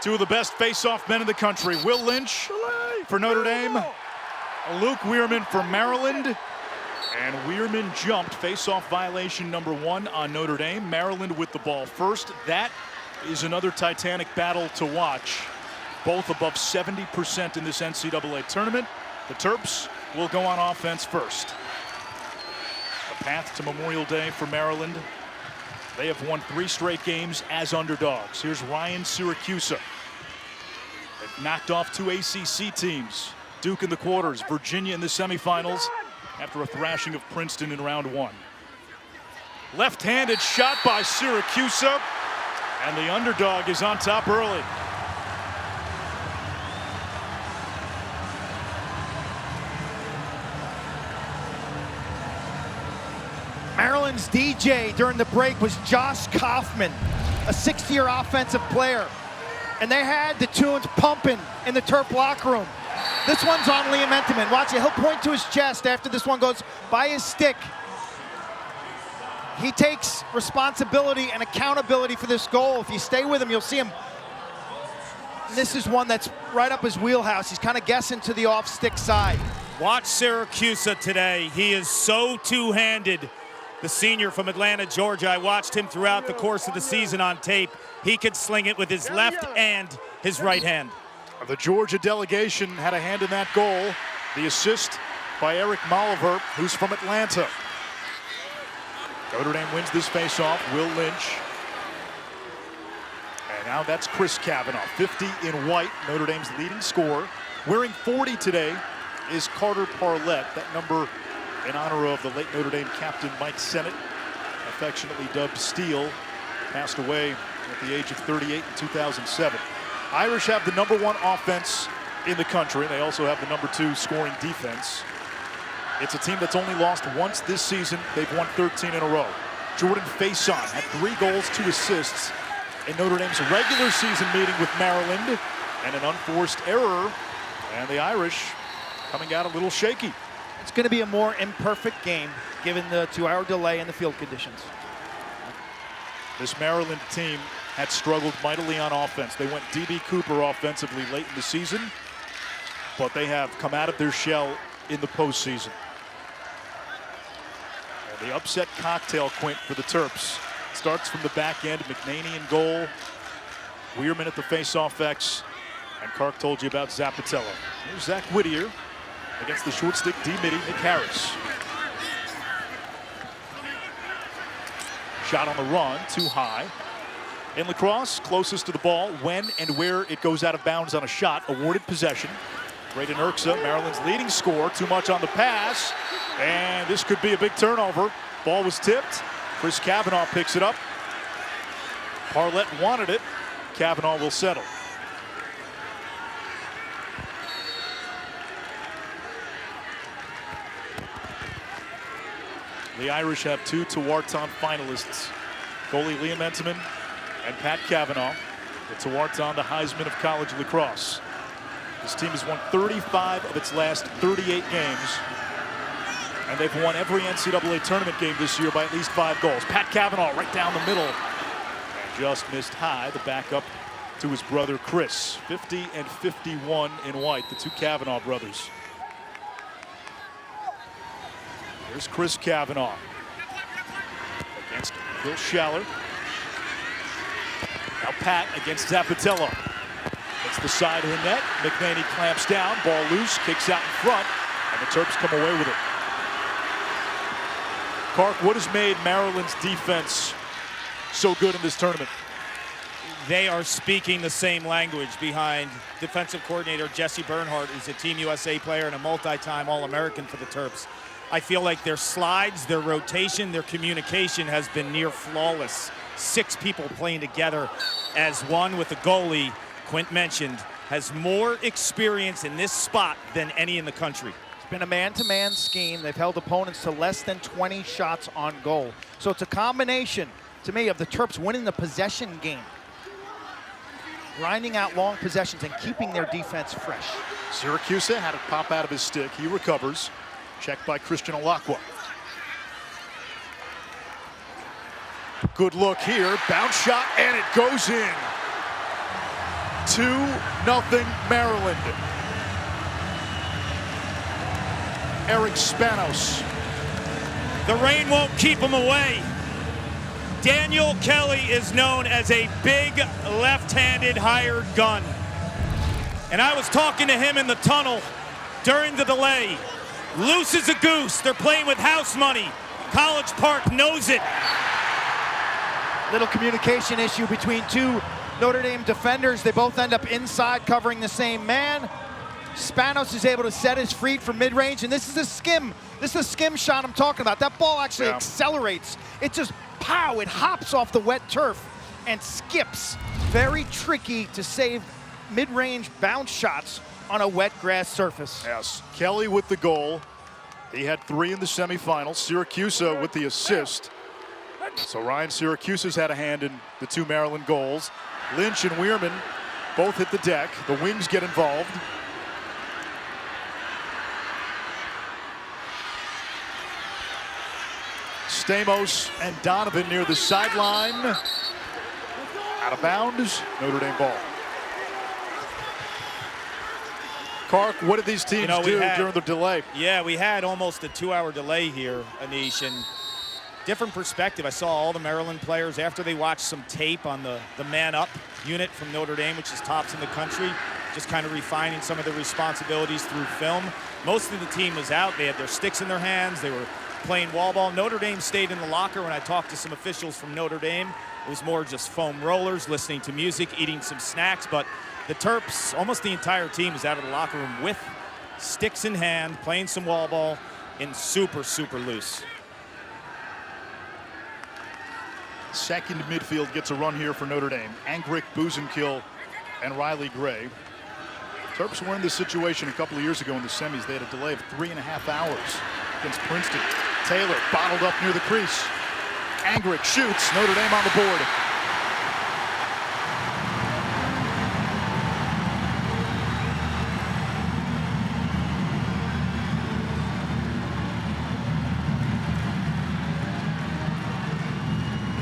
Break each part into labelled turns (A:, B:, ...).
A: Two of the best face-off men in the country. Will Lynch for Notre Dame. Luke Weirman for Maryland. And Weirman jumped face-off violation number 1 on Notre Dame. Maryland with the ball first. That is another titanic battle to watch. Both above 70% in this NCAA tournament. The Terps will go on offense first. A path to Memorial Day for Maryland. They have won 3 straight games as underdogs. Here's Ryan Siracusa. They've knocked off 2 ACC teams. Duke in the quarters, Virginia in the semifinals after a thrashing of Princeton in round 1. Left-handed shot by Siracusa, and the underdog is on top early.
B: Maryland's DJ during the break was Josh Kaufman, a 6th-year offensive player. And they had the tunes pumping in the Terp locker room. This one's on Liam Entenmann. Watch it, he'll point to his chest after this one goes by his stick. He takes responsibility and accountability for this goal. If you stay with him, you'll see him. This is one that's right up his wheelhouse. He's kind of guessing to the off-stick side.
C: Watch Siracusa today. He is so two-handed. The senior from Atlanta, Georgia. I watched him throughout the course of the season on tape. He could sling it with his left and his right hand.
A: The Georgia delegation had a hand in that goal. The assist by Eric Molliver, who's from Atlanta. Notre Dame wins this faceoff. Will Lynch. And now that's Chris Kavanaugh, 50 in white, Notre Dame's leading scorer. Wearing 40 today is Carter Parlett, that number in honor of the late Notre Dame captain Mike Sennett, affectionately dubbed Steele, passed away at the age of 38 in 2007. Irish have the #1 offense in the country. They also have the #2 scoring defense. It's a team that's only lost once this season. They've won 13 in a row. Jordan Faison had 3 goals, 2 assists in Notre Dame's regular season meeting with Maryland, and an unforced error, and the Irish coming out a little shaky.
B: It's going to be a more imperfect game given the 2-hour delay and the field conditions.
A: This Maryland team had struggled mightily on offense. They went D.B. Cooper offensively late in the season, but they have come out of their shell in the postseason. And the upset cocktail, Quint, for the Terps starts from the back end. McNaney in goal, Weirman at the face-off X, and Clark told you about Zappatello. Here's Zach Whittier against the short stick D-Mitty, Nick Harris. Shot on the run, too high. In lacrosse, closest to the ball when and where it goes out of bounds on a shot, awarded possession. Braden Urksa, Maryland's leading scorer, too much on the pass, and this could be a big turnover. Ball was tipped. Chris Kavanaugh picks it up. Parlett wanted it. Kavanaugh will settle. The Irish have 2 Tewaaraton finalists, goalie Liam Entenmann and Pat Kavanaugh. The Tewaaraton, the Heisman of college lacrosse. This team has won 35 of its last 38 games, and they've won every NCAA tournament game this year by at least 5 goals. Pat Kavanaugh right down the middle, and just missed high, the backup to his brother Chris. 50 and 51 in white, the 2 Kavanaugh brothers. Here's Chris Kavanaugh against Bill Schaller. Now Pat against Zappatello. It's the side of the net. McNaney clamps down, ball loose, kicks out in front, and the Terps come away with it. Clark, what has made Maryland's defense so good in this tournament?
C: They are speaking the same language behind defensive coordinator Jesse Bernhardt, who's a Team USA player and a multi-time All-American for the Terps. I feel like their slides, their rotation, their communication has been near flawless. 6 people playing together as one, with the goalie, Quint mentioned, has more experience in this spot than any in the country.
B: It's been a man-to-man scheme. They've held opponents to less than 20 shots on goal. So it's a combination, to me, of the Terps winning the possession game, grinding out long possessions and keeping their defense fresh.
A: Siracusa had it pop out of his stick. He recovers. Checked by Christian Alakwa. Good look here, bounce shot, and it goes in. 2-0 Maryland. Eric Spanos.
C: The rain won't keep him away. Daniel Kelly is known as a big left-handed hired gun. And I was talking to him in the tunnel during the delay. Loose as a goose. They're playing with house money. College Park knows it.
B: Little communication issue between two Notre Dame defenders. They both end up inside covering the same man. Spanos is able to set his feet from mid-range, and this is a skim. This is a skim shot I'm talking about. That ball actually accelerates. It just, pow, it hops off the wet turf and skips. Very tricky to save mid-range bounce shots on a wet grass surface.
A: Yes, Kelly with the goal. He had 3 in the semifinals. Syracuse with the assist. So Ryan Syracuse has had a hand in the 2 Maryland goals. Lynch and Weirman both hit the deck. The wings get involved. Stamos and Donovan near the sideline. Out of bounds, Notre Dame ball. Kark, what did these teams do during the delay?
C: Yeah, we had almost a 2-hour delay here, Anish, and different perspective. I saw all the Maryland players after they watched some tape on the man-up unit from Notre Dame, which is tops in the country, just kind of refining some of the responsibilities through film. Most of the team was out. They had their sticks in their hands. They were playing wall ball. Notre Dame stayed in the locker. When I talked to some officials from Notre Dame, it was more just foam rollers, listening to music, eating some snacks. But the Terps, almost the entire team, was out of the locker room with sticks in hand, playing some wall ball, and super, super loose.
A: Second midfield gets a run here for Notre Dame. Angrick, Buzenkill, and Riley Gray. Terps were in this situation a couple of years ago in the semis. They had a delay of 3.5 hours against Princeton. Taylor bottled up near the crease. Angrick shoots. Notre Dame on the board.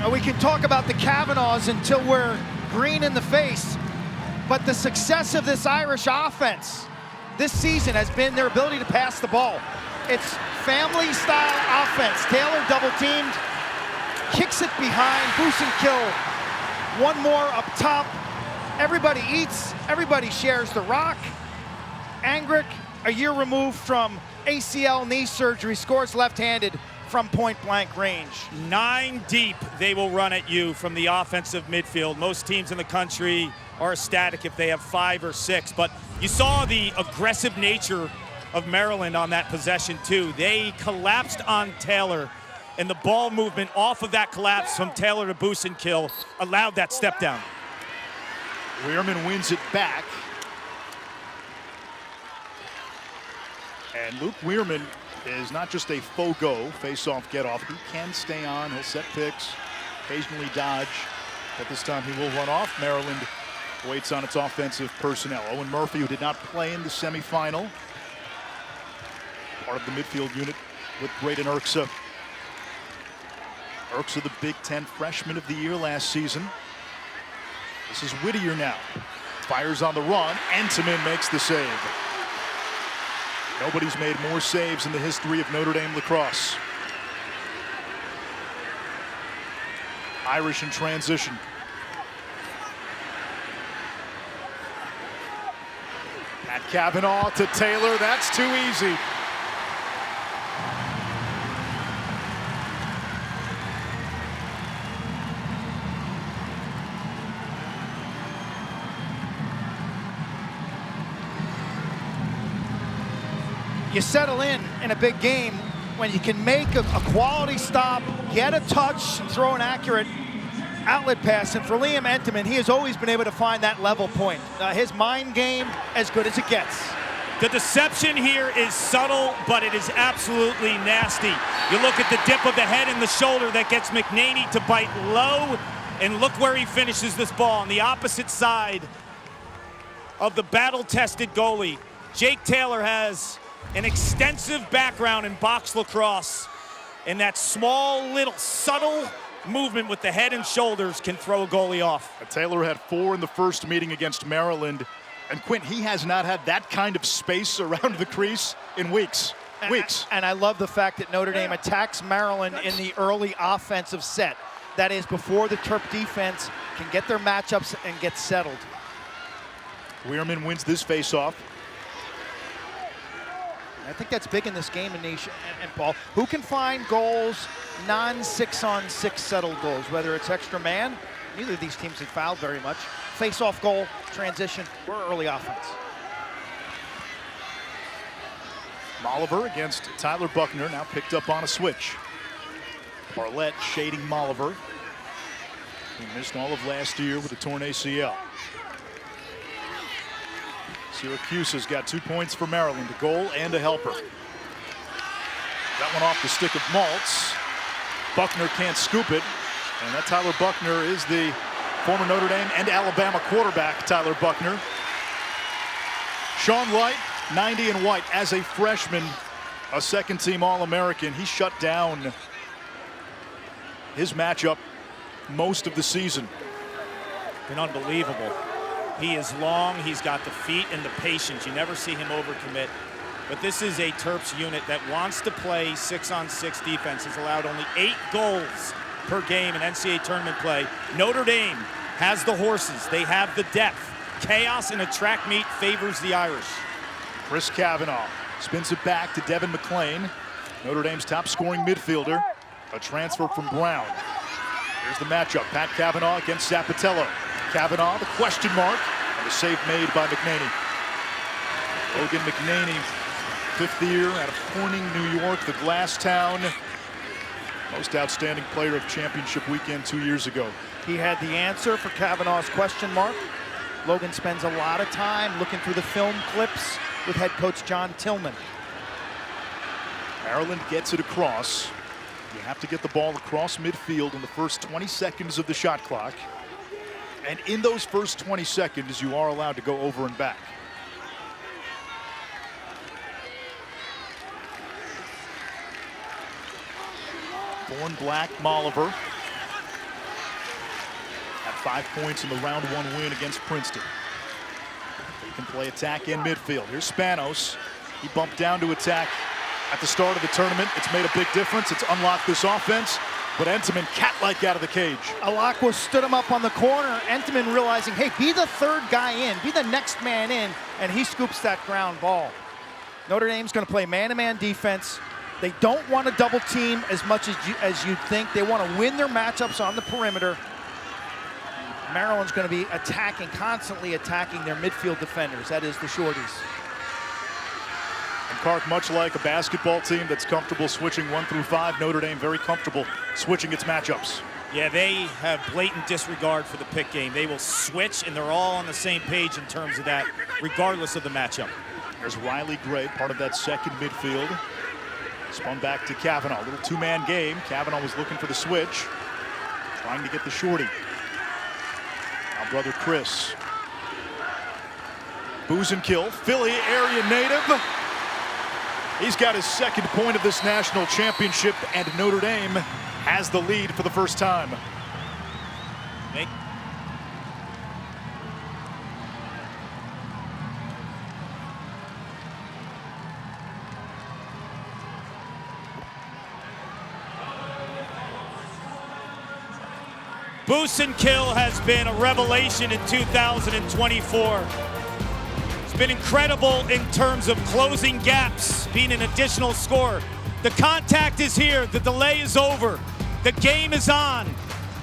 B: Now we can talk about the Kavanaughs until we're green in the face, but the success of this Irish offense this season has been their ability to pass the ball. It's family-style offense. Taylor double-teamed, kicks it behind, Buzenkill, one more up top. Everybody eats, everybody shares the rock. Angrick, a year removed from ACL knee surgery, scores left-handed from point-blank range.
C: 9 deep they will run at you from the offensive midfield. Most teams in the country are ecstatic if they have 5 or 6, but you saw the aggressive nature of Maryland on that possession too. They collapsed on Taylor, and the ball movement off of that collapse from Taylor to Buzenkill allowed that step down.
A: Weirman wins it back. And Luke Weirman is not just a fogo, face-off, get-off. He can stay on, he'll set picks, occasionally dodge, but this time he will run off. Maryland waits on its offensive personnel. Owen Murphy, who did not play in the semifinal, part of the midfield unit with Braden Erksa. Erksa, the Big Ten Freshman of the Year last season. This is Whittier now. Fires on the run. Entenmann makes the save. Nobody's made more saves in the history of Notre Dame lacrosse. Irish in transition. At Kavanaugh to Taylor. That's too easy.
B: You settle in a big game when you can make a quality stop, get a touch, and throw an accurate outlet pass. And for Liam Entenmann, he has always been able to find that level point. His mind game, as good as it gets.
C: The deception here is subtle, but it is absolutely nasty. You look at the dip of the head and the shoulder that gets McNaney to bite low, and look where he finishes this ball on the opposite side of the battle-tested goalie. Jake Taylor has an extensive background in box lacrosse, and that small, little, subtle movement with the head and shoulders can throw a goalie off.
A: Taylor had 4 in the first meeting against Maryland. And Quint, he has not had that kind of space around the crease in weeks.
B: And I love the fact that Notre Dame attacks Maryland in the early offensive set. That is before the Terp defense can get their matchups and get settled.
A: Weirman wins this faceoff.
B: I think that's big in this game, Anish and Paul. Who can find goals, non-6-on-6 settled goals, whether it's extra man, neither of these teams have fouled very much, face-off goal, transition, or early offense.
A: Molliver against Tyler Buckner, now picked up on a switch. Barlett shading Molliver. He missed all of last year with a torn ACL. Syracuse has got 2 points for Maryland, a goal and a helper. That one off the stick of Maltz. Buckner can't scoop it, and that Tyler Buckner is the former Notre Dame and Alabama quarterback, Tyler Buckner. Sean Light, 90 and white, as a freshman, a second-team All-American. He shut down his matchup most of the season.
C: Been unbelievable. He is long, he's got the feet and the patience. You never see him overcommit. But this is a Terps unit that wants to play 6-on-6 defense. Has allowed only 8 goals per game in NCAA tournament play. Notre Dame has the horses. They have the depth. Chaos in a track meet favors the Irish.
A: Chris Cavanaugh spins it back to Devin McClain, Notre Dame's top scoring midfielder, a transfer from Brown. Here's the matchup, Pat Cavanaugh against Zapatello. Cavanaugh, the question mark, and a save made by McNaney. Logan McNaney, 5th year out of Corning, New York, the Glass Town. Most outstanding player of championship weekend 2 years ago.
B: He had the answer for Cavanaugh's question mark. Logan spends a lot of time looking through the film clips with head coach John Tillman.
A: Maryland gets it across. You have to get the ball across midfield in the first 20 seconds of the shot clock. And in those first 20 seconds, you are allowed to go over and back. Thorn Black, Molliver. Had 5 points in the round 1 win against Princeton. They can play attack in midfield. Here's Spanos. He bumped down to attack at the start of the tournament. It's made a big difference. It's unlocked this offense. But Entenmann cat-like out of the cage.
B: Alakwa stood him up on the corner. Entenmann realizing, hey, be the third guy in, be the next man in, and he scoops that ground ball. Notre Dame's going to play man-to-man defense. They don't want to double team as much as you'd think. They want to win their matchups on the perimeter. Maryland's going to be attacking, constantly attacking their midfield defenders. That is the shorties.
A: And Clark, much like a basketball team that's comfortable switching 1 through 5, Notre Dame very comfortable switching its matchups.
C: Yeah, they have blatant disregard for the pick game. They will switch, and they're all on the same page in terms of that, regardless of the matchup.
A: There's Riley Gray, part of that second midfield. Spun back to Cavanaugh, a little 2-man game. Cavanaugh was looking for the switch, trying to get the shorty. Now brother Chris. Booze and kill, Philly area native. He's got his 2nd point of this national championship, and Notre Dame has the lead for the first time.
C: Boost and kill has been a revelation in 2024. It's been incredible in terms of closing gaps, being an additional scorer. The contact is here, the delay is over, the game is on.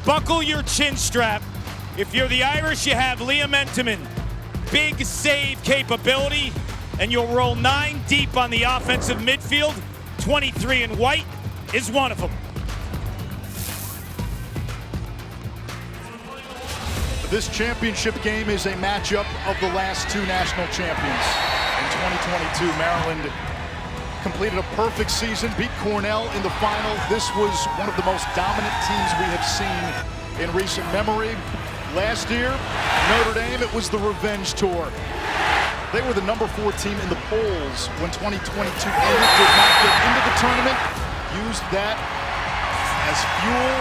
C: Buckle your chin strap. If you're the Irish, you have Liam Entenmann. Big save capability, and you'll roll 9 deep on the offensive midfield. 23 in white is one of them.
A: This championship game is a matchup of the last 2 national champions. In 2022, Maryland completed a perfect season, beat Cornell in the final. This was one of the most dominant teams we have seen in recent memory. Last year, Notre Dame, it was the revenge tour. They were the number 4 team in the polls when 2022 ended, did not get into the tournament, used that as fuel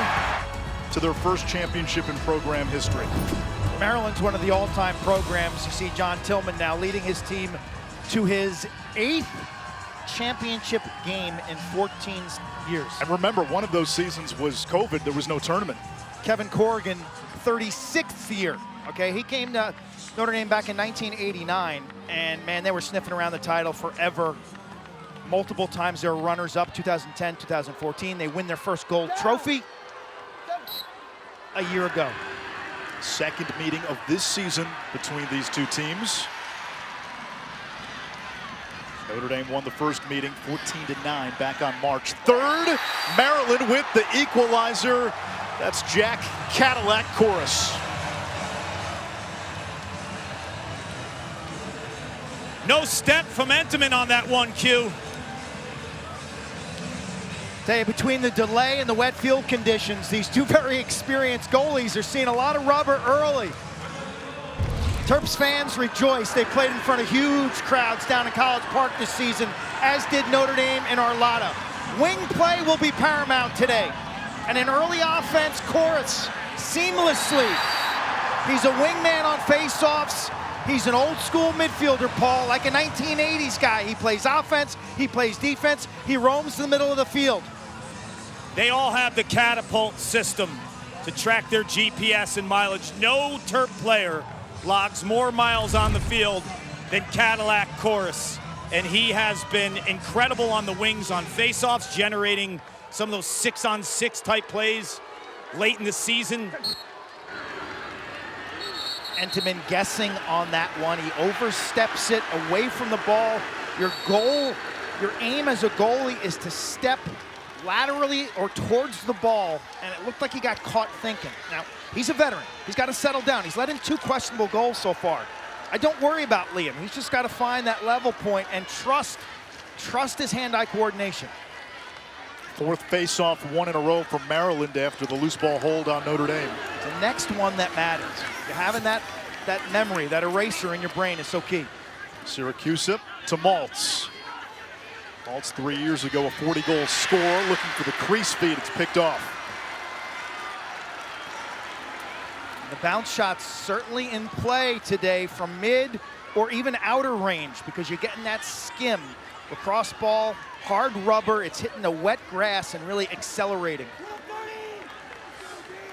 A: to their first championship in program history.
B: Maryland's one of the all-time programs. You see John Tillman now leading his team to his 8th championship game in 14 years.
A: And remember, one of those seasons was COVID. There was no tournament.
B: Kevin Corrigan, 36th year. Okay, he came to Notre Dame back in 1989, and man, they were sniffing around the title forever. Multiple times they were runners-up, 2010, 2014. They win their first gold trophy a year ago.
A: Second meeting of this season between these two teams. Notre Dame won the first meeting 14-9 back on March 3rd. Maryland with the equalizer. That's Jack Cadillac Chorus.
C: No step from Entenmann on that one, Q.
B: Tell you, between the delay and the wet field conditions, these two very experienced goalies are seeing a lot of rubber early. Terps fans rejoice. They played in front of huge crowds down in College Park this season, as did Notre Dame and Arlada. Wing play will be paramount today. And an early offense, Chorus, seamlessly. He's a wingman on faceoffs. He's an old school midfielder, Paul, like a 1980s guy. He plays offense, he plays defense, he roams the middle of the field.
C: They all have the catapult system to track their GPS and mileage. No Terp player logs more miles on the field than Cadillac Chorus. And he has been incredible on the wings on faceoffs, generating some of those 6-on-6 type plays late in the season.
B: Entenmann guessing on that one. He oversteps it away from the ball. Your goal, your aim as a goalie is to step laterally or towards the ball, and it looked like he got caught thinking. Now, he's a veteran. He's got to settle down. He's let in 2 questionable goals so far. I don't worry about Liam. He's just got to find that level point and trust his hand-eye coordination.
A: 4th face-off, 1 in a row for Maryland after the loose ball hold on Notre Dame.
B: The next one that matters. You're having that memory, that eraser in your brain is so key.
A: Syracuse to Maltz. Maltz 3 years ago, a 40-goal score, looking for the crease feed. It's picked off.
B: The bounce shot's certainly in play today from mid or even outer range because you're getting that skim. Lacrosse ball, hard rubber, it's hitting the wet grass and really accelerating.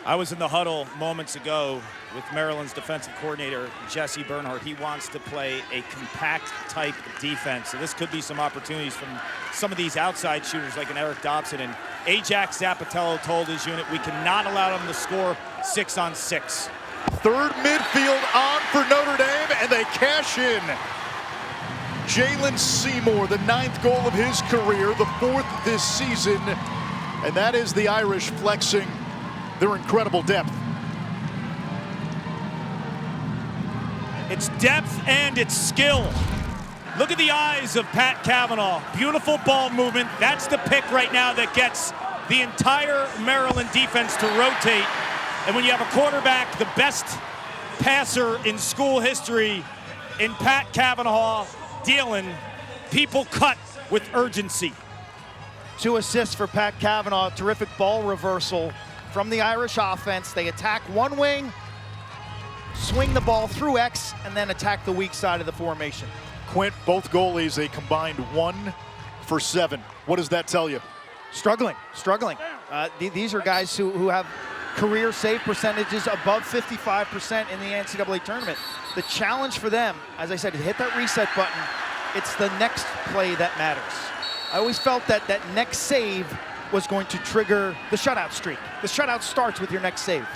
C: I was in the huddle moments ago with Maryland's defensive coordinator, Jesse Bernhardt. He wants to play a compact type defense. So this could be some opportunities from some of these outside shooters like an Eric Dobson. And Ajax Zapatello told his unit, we cannot allow them to score 6-on-6.
A: 3rd midfield on for Notre Dame, and they cash in. Jalen Seymour, the 9th goal of his career, the 4th this season. And that is the Irish flexing their incredible depth.
C: It's depth and it's skill. Look at the eyes of Pat Cavanaugh. Beautiful ball movement. That's the pick right now that gets the entire Maryland defense to rotate. And when you have a quarterback, the best passer in school history in Pat Cavanaugh, dealing, people cut with urgency.
B: 2 assists for Pat Cavanaugh, terrific ball reversal from the Irish offense. They attack one wing, swing the ball through X, and then attack the weak side of the formation.
A: Quint, both goalies, a combined 1 for 7. What does that tell you?
B: Struggling. These are guys who have career save percentages above 55% in the NCAA tournament. The challenge for them, as I said, to hit that reset button, it's the next play that matters. I always felt that next save was going to trigger the shutout streak. The shutout starts with your next save.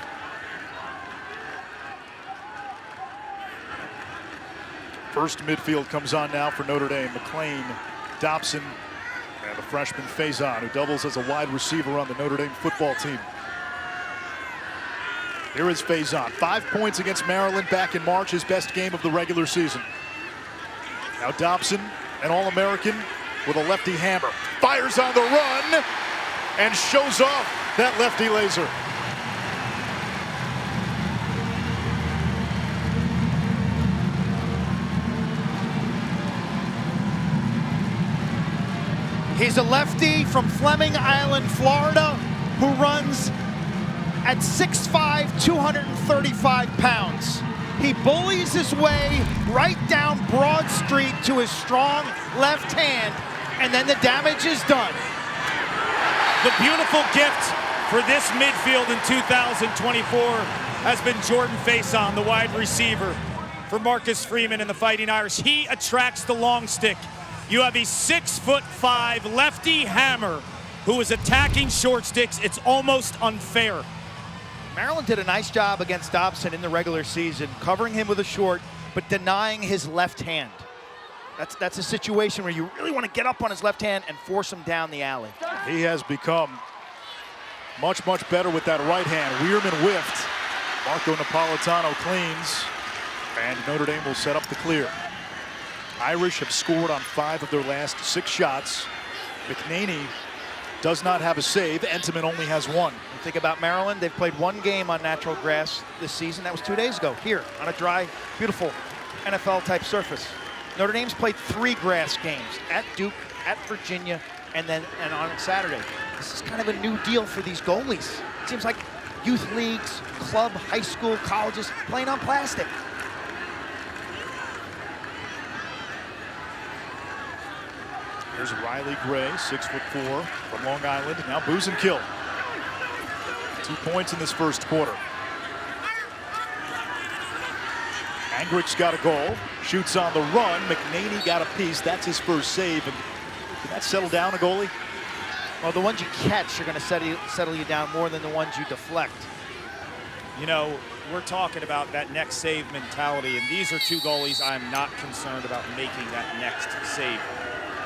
A: First midfield comes on now for Notre Dame. McLean, Dobson, and the freshman Faison, who doubles as a wide receiver on the Notre Dame football team. Here is Faison. 5 points against Maryland back in March, his best game of the regular season. Now Dobson, an All-American with a lefty hammer. Fires on the run and shows off that lefty laser.
B: He's a lefty from Fleming Island, Florida, who runs at 6'5", 235 pounds. He bullies his way right down Broad Street to his strong left hand, and then the damage is done.
C: The beautiful gift for this midfield in 2024 has been Jordan Faison, the wide receiver for Marcus Freeman and the Fighting Irish. He attracts the long stick. You have a 6'5" lefty hammer who is attacking short sticks. It's almost unfair.
B: Maryland did a nice job against Dobson in the regular season, covering him with a short, but denying his left hand. That's a situation where you really want to get up on his left hand and force him down the alley.
A: He has become much, much better with that right hand. Weirman whiffed. Marco Napolitano cleans, and Notre Dame will set up the clear. Irish have scored on 5 of their last 6 shots. McNaney does not have a save. Entenmann only has 1.
B: You think about Maryland, they've played 1 game on natural grass this season. That was 2 days ago, here on a dry, beautiful NFL-type surface. Notre Dame's played 3 grass games, at Duke, at Virginia, and on Saturday. This is kind of a new deal for these goalies. It seems like youth leagues, club, high school, colleges, playing on plastic.
A: Here's Riley Gray, 6'4", from Long Island. Now Buzenkill. 2 points in this first quarter. Angrich's got a goal. Shoots on the run. McNaney got a piece. That's his first save. And did that settle down a goalie?
B: Well, the ones you catch are going to settle you down more than the ones you deflect.
C: You know, we're talking about that next save mentality, and these are 2 goalies I'm not concerned about making that next save.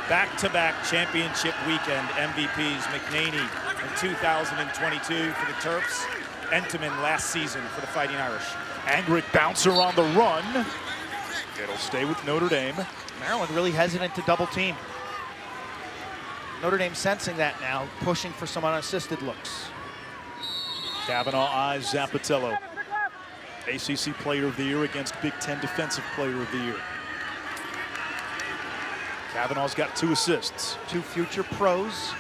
C: Back-to-back championship weekend MVPs, McNaney in 2022 for the Terps, Entenmann last season for the Fighting Irish.
A: Angrich bouncer on the run. It'll stay with Notre Dame.
B: Maryland really hesitant to double team. Notre Dame sensing that now, pushing for some unassisted looks.
A: Kavanaugh eyes Zappatello. ACC Player of the Year against Big Ten Defensive Player of the Year. Kavanaugh's got 2 assists.
B: 2 future pros.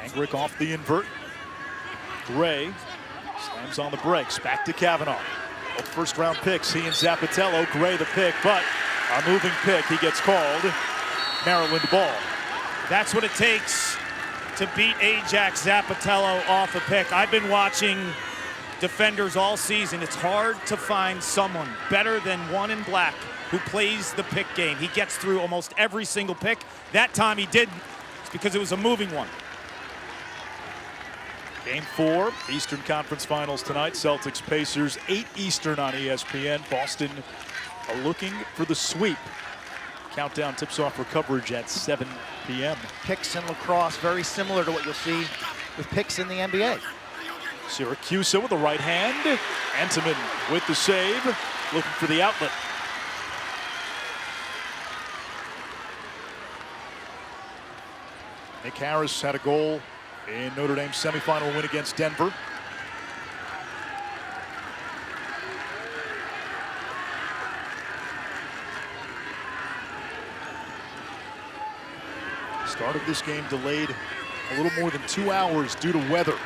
A: Angrich off the invert. Gray slams on the brakes. Back to Kavanaugh. Both first-round picks, he and Zappatello. Gray the pick, but a moving pick. He gets called. Maryland ball.
C: That's what it takes to beat Ajax Zappatello off a pick. I've been watching defenders all season. It's hard to find someone better than one in black who plays the pick game. He gets through almost every single pick. That time he didn't. It's because it was a moving one.
A: Game 4, Eastern Conference Finals tonight. Celtics Pacers, 8 Eastern on ESPN. Boston are looking for the sweep. Countdown tips off for coverage at 7 p.m.
B: Picks in lacrosse, very similar to what you'll see with picks in the NBA.
A: Syracuse with the right hand. Entenmann with the save, looking for the outlet. Nick Harris had a goal in Notre Dame's semifinal win against Denver. Start of this game delayed a little more than 2 hours due to weather.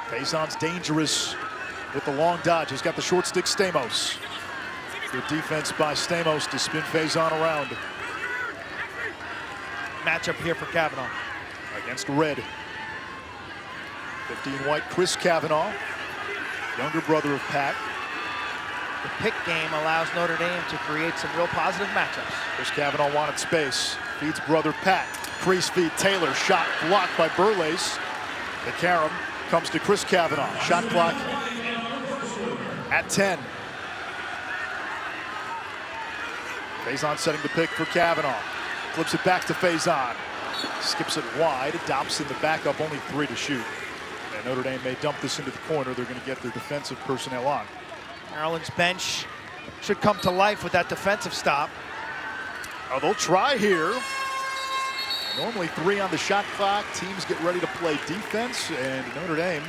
A: Faison's dangerous with the long dodge. He's got the short stick, Stamos. Good defense by Stamos to spin Faison around.
B: Matchup here for Kavanaugh.
A: Against red. 15 white, Chris Kavanaugh, younger brother of Pat.
B: The pick game allows Notre Dame to create some real positive matchups.
A: Chris Kavanaugh wanted space. Feeds brother Pat. Crease feed Taylor. Shot blocked by Burles. The carom comes to Chris Kavanaugh. Shot clock at 10. Faison setting the pick for Kavanaugh. Flips it back to Faison. Skips it wide. Dobson the backup, only 3 to shoot. And Notre Dame may dump this into the corner. They're going to get their defensive personnel on.
B: Maryland's bench should come to life with that defensive stop.
A: Oh, they'll try here. Normally 3 on the shot clock. Teams get ready to play defense, and Notre Dame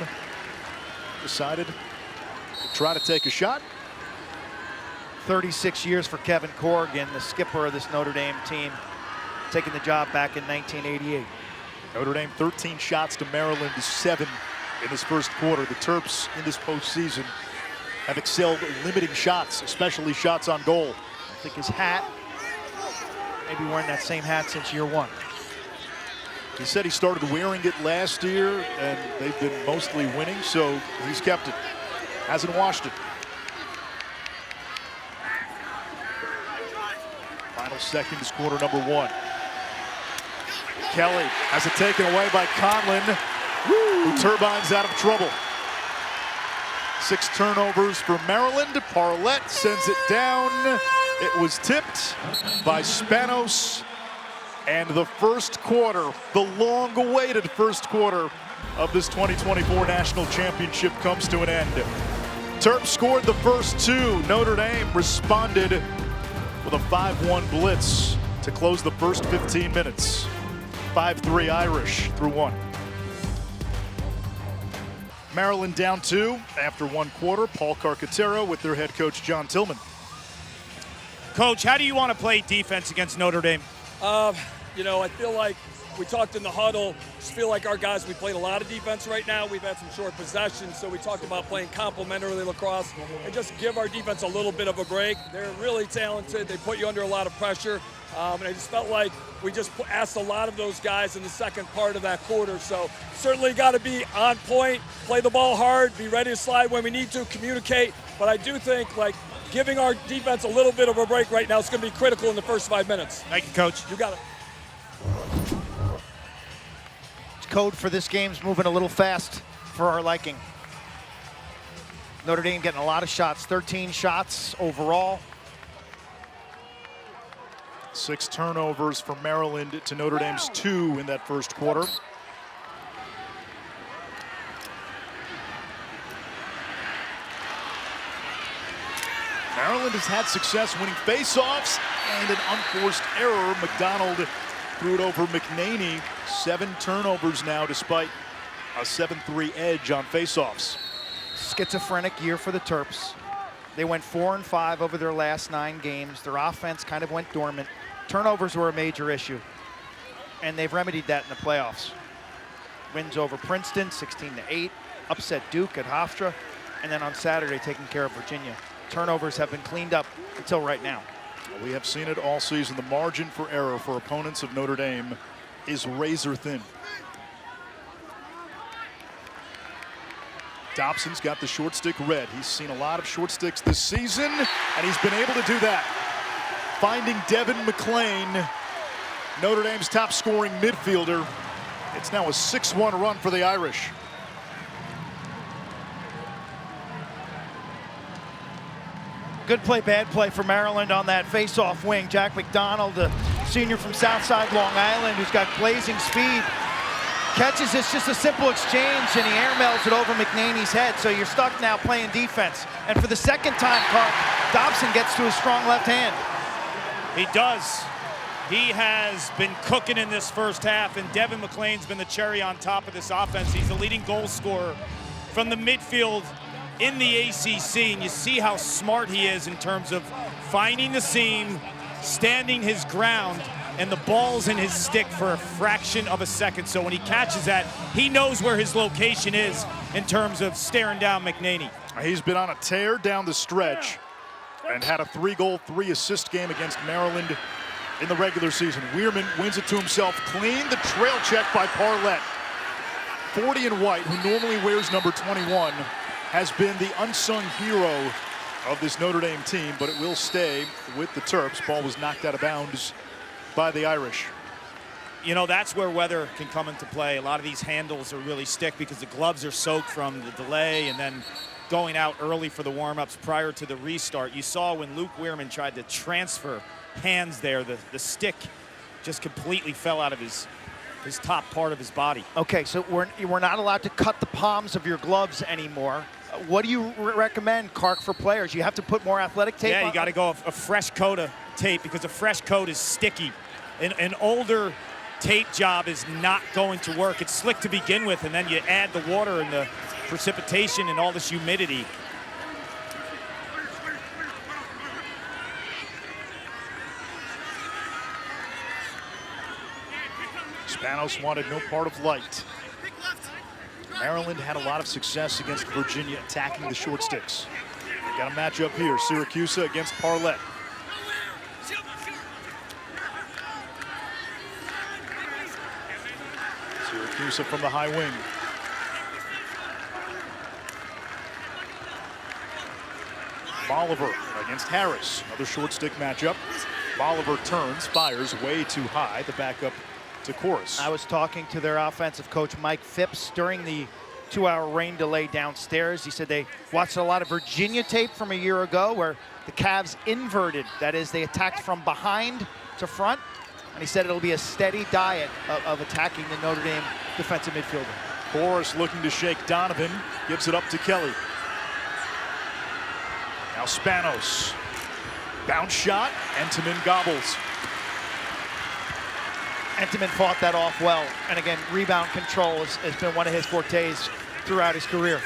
A: decided to try to take a shot.
B: 36 years for Kevin Corrigan, the skipper of this Notre Dame team, taking the job back in 1988.
A: Notre Dame 13 shots to Maryland, 7 in this first quarter. The Terps in this postseason have excelled limiting shots, especially shots on goal.
B: I think his hat, maybe wearing that same hat since year one.
A: He said he started wearing it last year, and they've been mostly winning, so he's kept it. Hasn't washed it. Final seconds, quarter number 1. Kelly has it taken away by Conlon, who turbines out of trouble. 6 turnovers for Maryland. Parlett sends it down. It was tipped by Spanos. And the first quarter, the long-awaited first quarter of this 2024 National Championship comes to an end. Terps scored the first 2. Notre Dame responded with a 5-1 blitz to close the first 15 minutes. 5-3 Irish through 1. Maryland down 2 after 1 quarter. Paul Carcaterra with their head coach John Tillman.
C: Coach, how do you want to play defense against Notre Dame?
D: You know, I feel like we talked in the huddle, just feel like our guys, we played a lot of defense right now. We've had some short possessions, so we talked about playing complementary lacrosse and just give our defense a little bit of a break. They're really talented. They put you under a lot of pressure. And I just felt like we just asked a lot of those guys in the second part of that quarter. So certainly got to be on point, play the ball hard, be ready to slide when we need to, communicate. But I do think, like, giving our defense a little bit of a break right now is going to be critical in the first 5 minutes.
C: Thank you, Coach.
D: You got it.
B: Code for this game's moving a little fast for our liking. Notre Dame getting a lot of shots, 13 shots overall.
A: 6 turnovers for Maryland to Notre Dame's 2 in that first quarter. Maryland has had success winning faceoffs and an unforced error. McDonald threw it over McNaney. 7 turnovers now despite a 7-3 edge on faceoffs.
B: Schizophrenic year for the Terps. They went 4-5 over their last 9 games. Their offense kind of went dormant. Turnovers were a major issue, and they've remedied that in the playoffs. Wins over Princeton, 16-8. Upset Duke at Hofstra, and then on Saturday taking care of Virginia. Turnovers have been cleaned up until right now.
A: We have seen it all season. The margin for error for opponents of Notre Dame is razor thin. Dobson's got the short stick red. He's seen a lot of short sticks this season, and he's been able to do that. Finding Devin McClain, Notre Dame's top scoring midfielder. It's now a 6-1 run for the Irish.
B: Good play, bad play for Maryland on that face-off wing. Jack McDonald, the senior from Southside Long Island, who's got blazing speed, catches this, just a simple exchange, and he airmails it over McNaney's head. So you're stuck now playing defense. And for the second time, Clark, Dobson gets to his strong left hand.
C: He does. He has been cooking in this first half, and Devin McClain's been the cherry on top of this offense. He's the leading goal scorer from the midfield in the ACC, and you see how smart he is in terms of finding the seam, standing his ground, and the ball's in his stick for a fraction of a second. So when he catches that, he knows where his location is in terms of staring down McNaney.
A: He's been on a tear down the stretch and had a 3-goal, 3-assist game against Maryland in the regular season. Weirman wins it to himself clean. The trail check by Parlett. 40 in white, who normally wears number 21, has been the unsung hero of this Notre Dame team, but it will stay with the Terps. Ball was knocked out of bounds by the Irish.
C: You know, that's where weather can come into play. A lot of these handles are really stick because the gloves are soaked from the delay and then going out early for the warm-ups prior to the restart. You saw when Luke Weirman tried to transfer hands there, the stick just completely fell out of his top part of his body.
B: Okay, so we're not allowed to cut the palms of your gloves anymore. What do you recommend, Clark, for players? You have to put more athletic tape on?
C: Yeah, you got to go a fresh coat of tape because a fresh coat is sticky. An older tape job is not going to work. It's slick to begin with, and then you add the water and the precipitation and all this humidity.
A: Spanos wanted no part of light. Maryland had a lot of success against Virginia attacking the short sticks. Got a matchup here, Syracuse against Parlett. Syracuse from the high wing. Bolivar against Harris, another short stick matchup. Bolivar turns, fires way too high, the backup to Chorus.
B: I was talking to their offensive coach, Mike Phipps, during the 2-hour rain delay downstairs. He said they watched a lot of Virginia tape from a year ago where the Cavs inverted. That is, they attacked from behind to front. And he said it'll be a steady diet of attacking the Notre Dame defensive midfielder.
A: Chorus looking to shake Donovan, gives it up to Kelly. Now Spanos. Bounce shot, Entenmann gobbles.
B: Entenmann fought that off well. And again, rebound control has been one of his fortes throughout his career.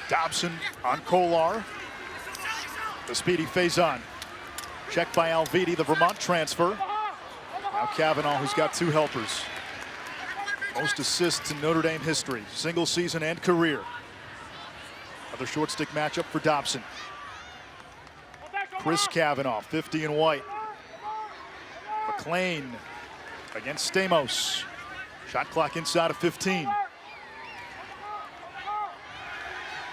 A: Dobson on Kolar. The speedy Faison. Checked by Alviti, the Vermont transfer. Now Kavanaugh, who's got 2 helpers. Most assists in Notre Dame history, single season and career. Another short stick matchup for Dobson. Chris Kavanaugh, 50 in white. McLean against Stamos. Shot clock inside of 15.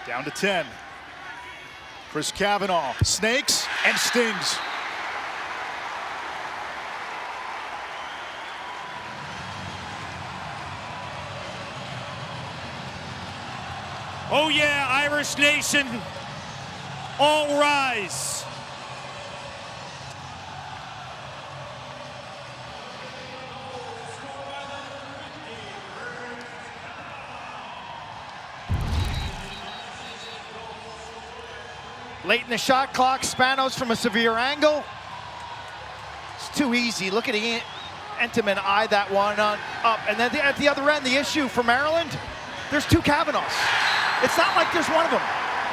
A: Down to 10. Chris Kavanaugh snakes and stings.
C: Oh yeah, Irish Nation, all rise.
B: Late in the shot clock, Spanos from a severe angle. It's too easy. Look at Entenmann eye that one up. And then at the other end, the issue for Maryland, there's 2 Kavanaughs. It's not like there's one of them.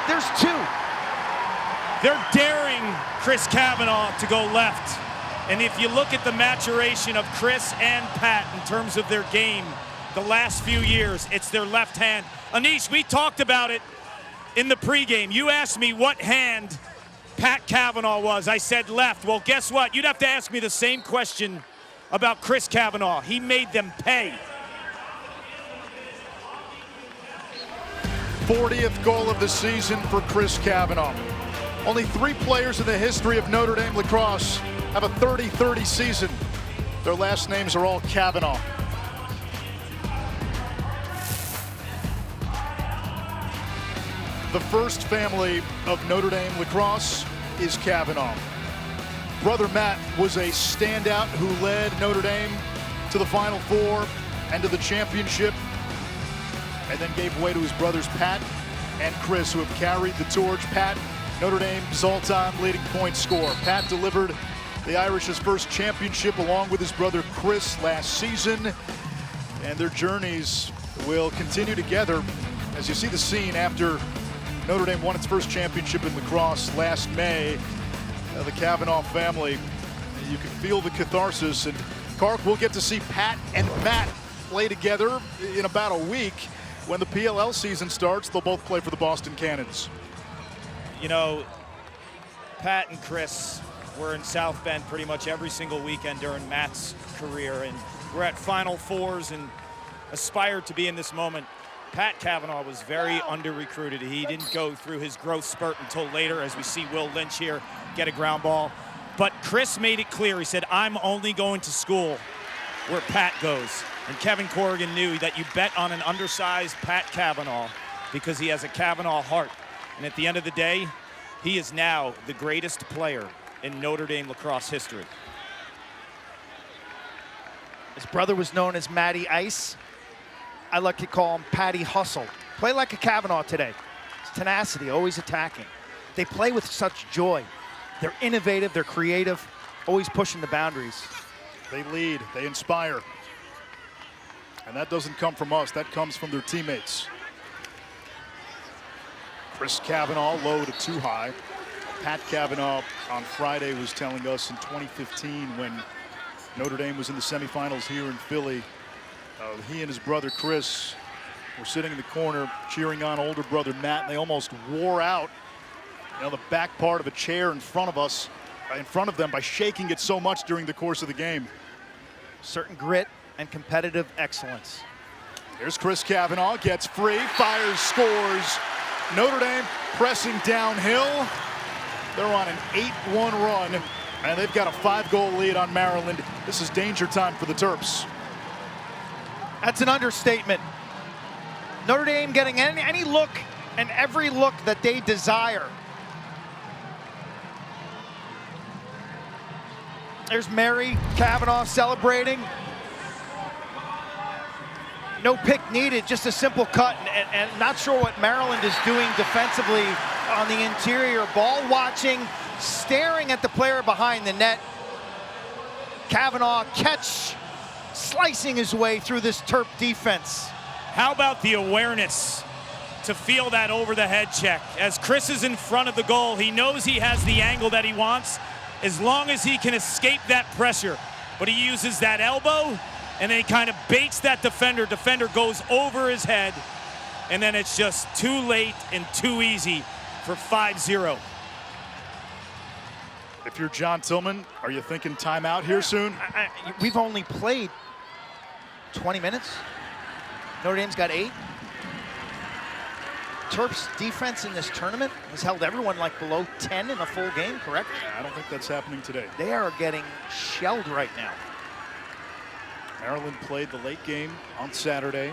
B: There's 2.
C: They're daring Chris Kavanaugh to go left. And if you look at the maturation of Chris and Pat in terms of their game the last few years, it's their left hand. Anish, we talked about it in the pregame. You asked me what hand Pat Kavanaugh was. I said left. Well, guess what? You'd have to ask me the same question about Chris Kavanaugh. He made them pay.
A: 40th goal of the season for Chris Kavanaugh. Only 3 players in the history of Notre Dame lacrosse have a 30-30 season. Their last names are all Kavanaugh. The first family of Notre Dame lacrosse is Kavanaugh. Brother Matt was a standout who led Notre Dame to the Final Four and to the championship, and then gave way to his brothers Pat and Chris, who have carried the torch. Pat, Notre Dame's all-time leading point scorer. Pat delivered the Irish's first championship along with his brother Chris last season, and their journeys will continue together as you see the scene after Notre Dame won its first championship in lacrosse last May. The Kavanaugh family, you can feel the catharsis. And Kark, we'll get to see Pat and Matt play together in about a week. When the PLL season starts, they'll both play for the Boston Cannons.
C: You know, Pat and Chris were in South Bend pretty much every single weekend during Matt's career, and we're at Final Fours and aspired to be in this moment. Pat Kavanaugh was very under-recruited. He didn't go through his growth spurt until later, as we see Will Lynch here get a ground ball. But Chris made it clear. He said, I'm only going to school where Pat goes. And Kevin Corrigan knew that you bet on an undersized Pat Kavanaugh because he has a Kavanaugh heart. And at the end of the day, he is now the greatest player in Notre Dame lacrosse history.
B: His brother was known as Matty Ice. I like to call him Patty Hustle. Play like a Kavanaugh today. It's tenacity, always attacking. They play with such joy. They're innovative, they're creative, always pushing the boundaries.
A: They lead, they inspire. And that doesn't come from us, that comes from their teammates. Chris Kavanaugh low to too high. Pat Kavanaugh on Friday was telling us in 2015 when Notre Dame was in the semifinals here in Philly, he and his brother Chris were sitting in the corner cheering on older brother Matt, and they almost wore out the back part of a chair in front of us, in front of them, by shaking it so much during the course of the game.
B: Certain grit and competitive excellence.
A: Here's Chris Kavanaugh, gets free, fires, scores. Notre Dame pressing downhill. They're on an 8-1 run, and they've got a 5-goal lead on Maryland. This is danger time for the Terps.
B: That's an understatement. Notre Dame getting any look and every look that they desire. There's Mary Kavanaugh celebrating. No pick needed, just a simple cut, and not sure what Maryland is doing defensively on the interior. Ball watching, staring at the player behind the net. Kavanaugh catch, slicing his way through this Terp defense.
C: How about the awareness to feel that over the head check? As Chris is in front of the goal, he knows he has the angle that he wants as long as he can escape that pressure. But he uses that elbow, and then he kind of baits that defender. Defender goes over his head, and then it's just too late and too easy for 5-0.
A: If you're John Tillman, are you thinking timeout here soon?
B: We've only played 20 minutes. Notre Dame's got 8. Terps defense in this tournament has held everyone like below 10 in a full game, correct?
A: I don't think that's happening today.
B: They are getting shelled right now.
A: Maryland played the late game on Saturday.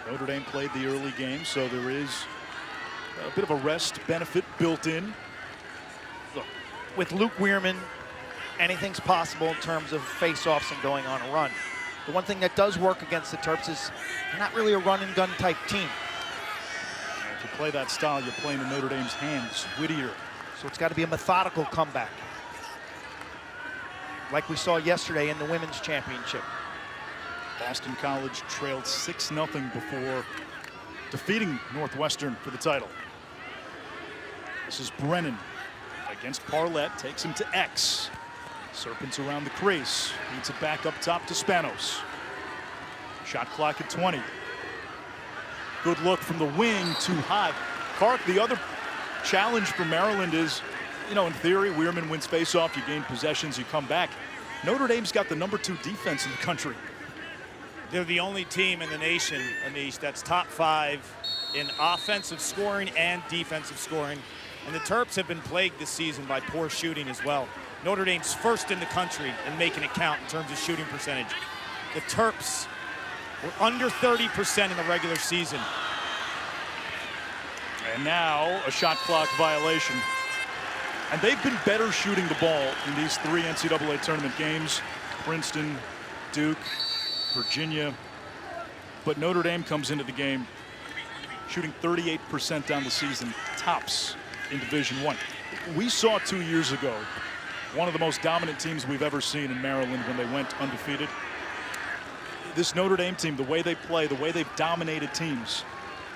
A: Notre Dame played the early game, so there is a bit of a rest benefit built in.
B: Look, with Luke Weirman, anything's possible in terms of face-offs and going on a run. The one thing that does work against the Terps is they're not really a run-and-gun type team.
A: If you play that style, you're playing in Notre Dame's hands. Whittier.
B: So it's got to be a methodical comeback, like we saw yesterday in the women's championship.
A: Boston College trailed 6-0 before defeating Northwestern for the title. This is Brennan against Parlett, takes him to X. Serpents around the crease, beats it back up top to Spanos. Shot clock at 20. Good look from the wing, too high. Clark, the other challenge for Maryland is, in theory, Weirman wins faceoff, you gain possessions, you come back. Notre Dame's got the #2 defense in the country.
C: They're the only team in the nation, Anish, that's top 5 in offensive scoring and defensive scoring. And the Terps have been plagued this season by poor shooting as well. Notre Dame's first in the country in making it count in terms of shooting percentage. The Terps were under 30% in the regular season.
A: And now a shot clock violation. And they've been better shooting the ball in these 3 NCAA tournament games. Princeton, Duke, Virginia. But Notre Dame comes into the game shooting 38% down the season, tops in Division I. We saw 2 years ago one of the most dominant teams we've ever seen in Maryland when they went undefeated. This Notre Dame team, the way they play, the way they've dominated teams,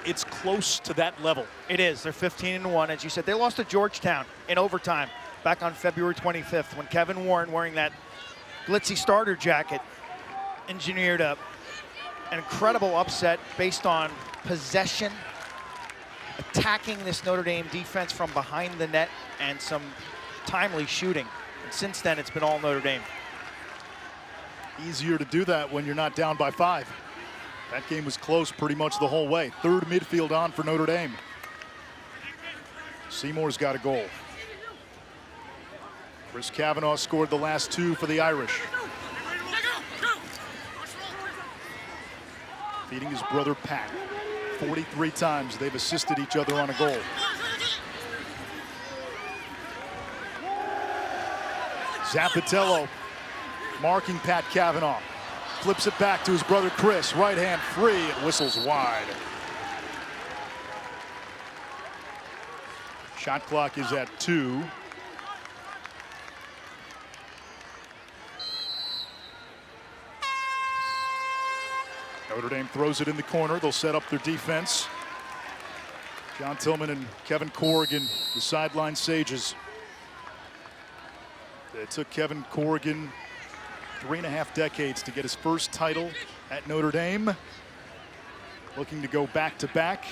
A: it's close to that level.
B: It is. They're 15-1. As you said, they lost to Georgetown in overtime back on February 25th when Kevin Warren, wearing that glitzy starter jacket, engineered an incredible upset based on possession, attacking this Notre Dame defense from behind the net, and some timely shooting. And since then, it's been all Notre Dame.
A: Easier to do that when you're not down by 5. That game was close pretty much the whole way. Third midfield on for Notre Dame. Seymour's got a goal. Chris Kavanaugh scored the last 2 for the Irish. Feeding his brother Pat. 43 times they've assisted each other on a goal. Zappitello marking Pat Kavanaugh. flips it back to his brother Chris. Right hand free, it whistles wide. Shot clock is at 2. Notre Dame throws it in the corner. They'll set up their defense. John Tillman and Kevin Corrigan, the sideline sages. It took Kevin Corrigan 3.5 decades to get his first title at Notre Dame. Looking to go back-to-back.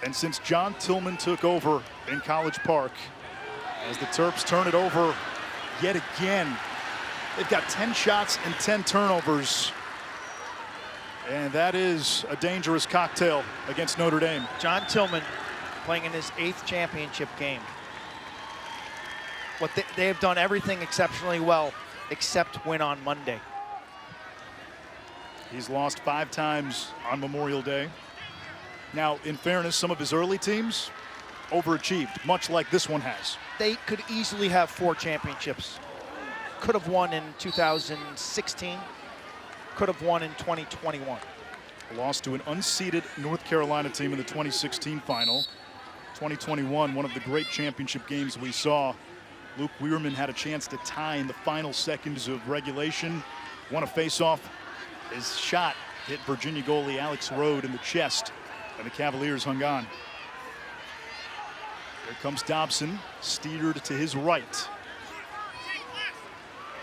A: And since John Tillman took over in College Park, as the Terps turn it over yet again, they've got 10 shots and 10 turnovers. And that is a dangerous cocktail against Notre Dame.
B: John Tillman playing in his 8th championship game. They have done everything exceptionally well except win on Monday.
A: He's lost 5 times on Memorial Day. Now, in fairness, some of his early teams overachieved, much like this one has.
B: They could easily have 4 championships. Could have won in 2016. Could have won in 2021.
A: Lost to an unseeded North Carolina team in the 2016 final. 2021, one of the great championship games we saw. Luke Weirman had a chance to tie in the final seconds of regulation. Won a face-off. His shot hit Virginia goalie Alex Rode in the chest, and the Cavaliers hung on. Here comes Dobson, steered to his right.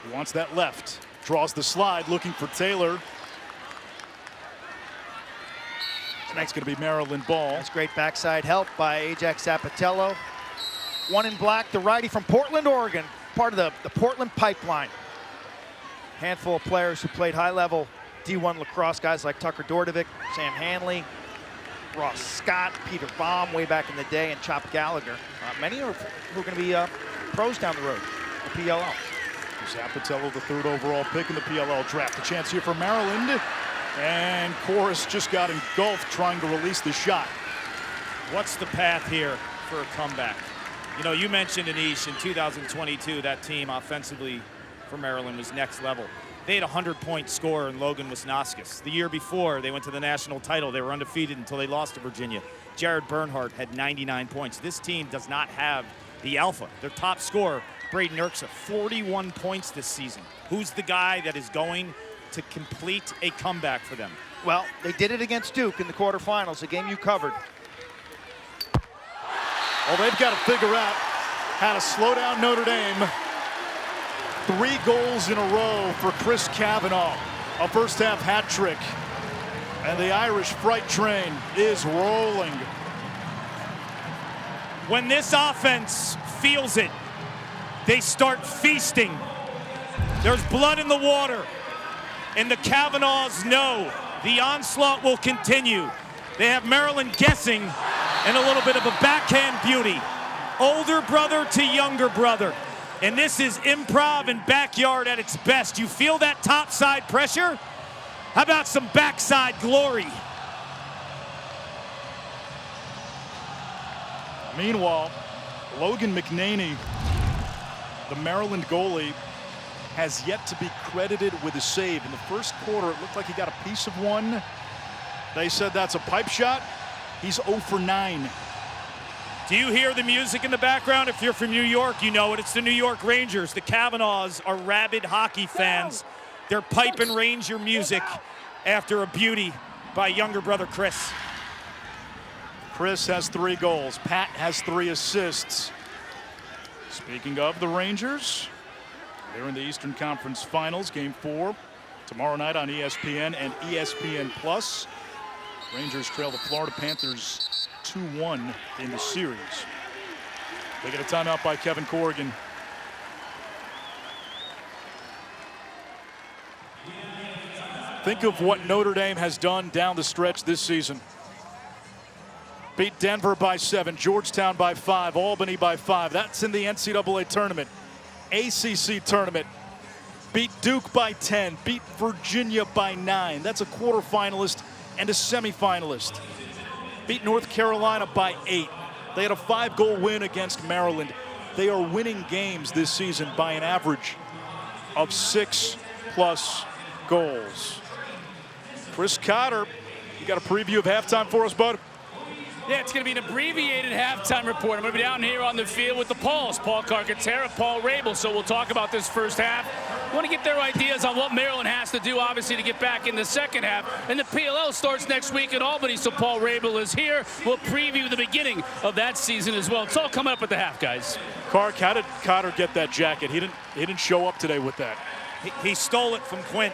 A: He wants that left. Draws the slide, looking for Taylor. And that's going to be Maryland ball.
B: That's great backside help by Ajax Zapatello. One in black, the righty from Portland, Oregon, part of the Portland pipeline. Handful of players who played high-level D1 lacrosse, guys like Tucker Dordovic, Sam Hanley, Ross Scott, Peter Baum way back in the day, and Chop Gallagher. Many who are going to be pros down the road, the PLL.
A: Zapatello, the 3rd overall pick in the PLL draft. A chance here for Maryland. And Chorus just got engulfed trying to release the shot.
C: What's the path here for a comeback? You know, you mentioned, Anish, in 2022, that team offensively for Maryland was next level. They had a 100-point scorer in Logan Wisnauskas. The year before, they went to the national title. They were undefeated until they lost to Virginia. Jared Bernhardt had 99 points. This team does not have the alpha. Their top scorer, Braden Erksa, 41 points this season. Who's the guy that is going to complete a comeback for them?
B: Well, they did it against Duke in the quarterfinals, a game you covered.
A: Well, they've got to figure out how to slow down Notre Dame. 3 goals in a row for Chris Kavanaugh, a first-half hat trick. And the Irish freight train is rolling.
C: When this offense feels it, they start feasting. There's blood in the water, and the Kavanaughs know the onslaught will continue. They have Maryland guessing and a little bit of a backhand beauty. Older brother to younger brother. And this is improv and backyard at its best. You feel that topside pressure? How about some backside glory?
A: Meanwhile, Logan McNaney, the Maryland goalie, has yet to be credited with a save. In the first quarter, it looked like he got a piece of one. They said that's a pipe shot. He's 0 for 9.
C: Do you hear the music in the background? If you're from New York, you know it. It's the New York Rangers. The Kavanaughs are rabid hockey fans. They're piping Ranger music after a beauty by younger brother Chris.
A: Chris has 3 goals. Pat has 3 assists. Speaking of the Rangers, they're in the Eastern Conference Finals, Game 4, tomorrow night on ESPN and ESPN+. Rangers trail the Florida Panthers 2-1 in the series. They get a timeout by Kevin Corrigan. Think of what Notre Dame has done down the stretch this season. Beat Denver by 7, Georgetown by 5, Albany by 5. That's in the NCAA tournament. ACC tournament. Beat Duke by 10, beat Virginia by 9. That's a quarterfinalist and a semifinalist. Beat North Carolina by 8. They had a 5-goal win against Maryland. They are winning games this season by an average of 6+ goals. Chris Cotter, you got a preview of halftime for us, bud?
E: Yeah, it's going to be an abbreviated halftime report. I'm going to be down here on the field with the Pauls, Paul Carcaterra, Paul Rabel. So we'll talk about this first half. I want to get their ideas on what Maryland has to do, obviously, to get back in the second half. And the PLL starts next week in Albany, so Paul Rabel is here. We'll preview the beginning of that season as well. It's all coming up at the half, guys.
A: Clark, how did Cotter get that jacket? He didn't show up today with that.
C: He stole it from Quint.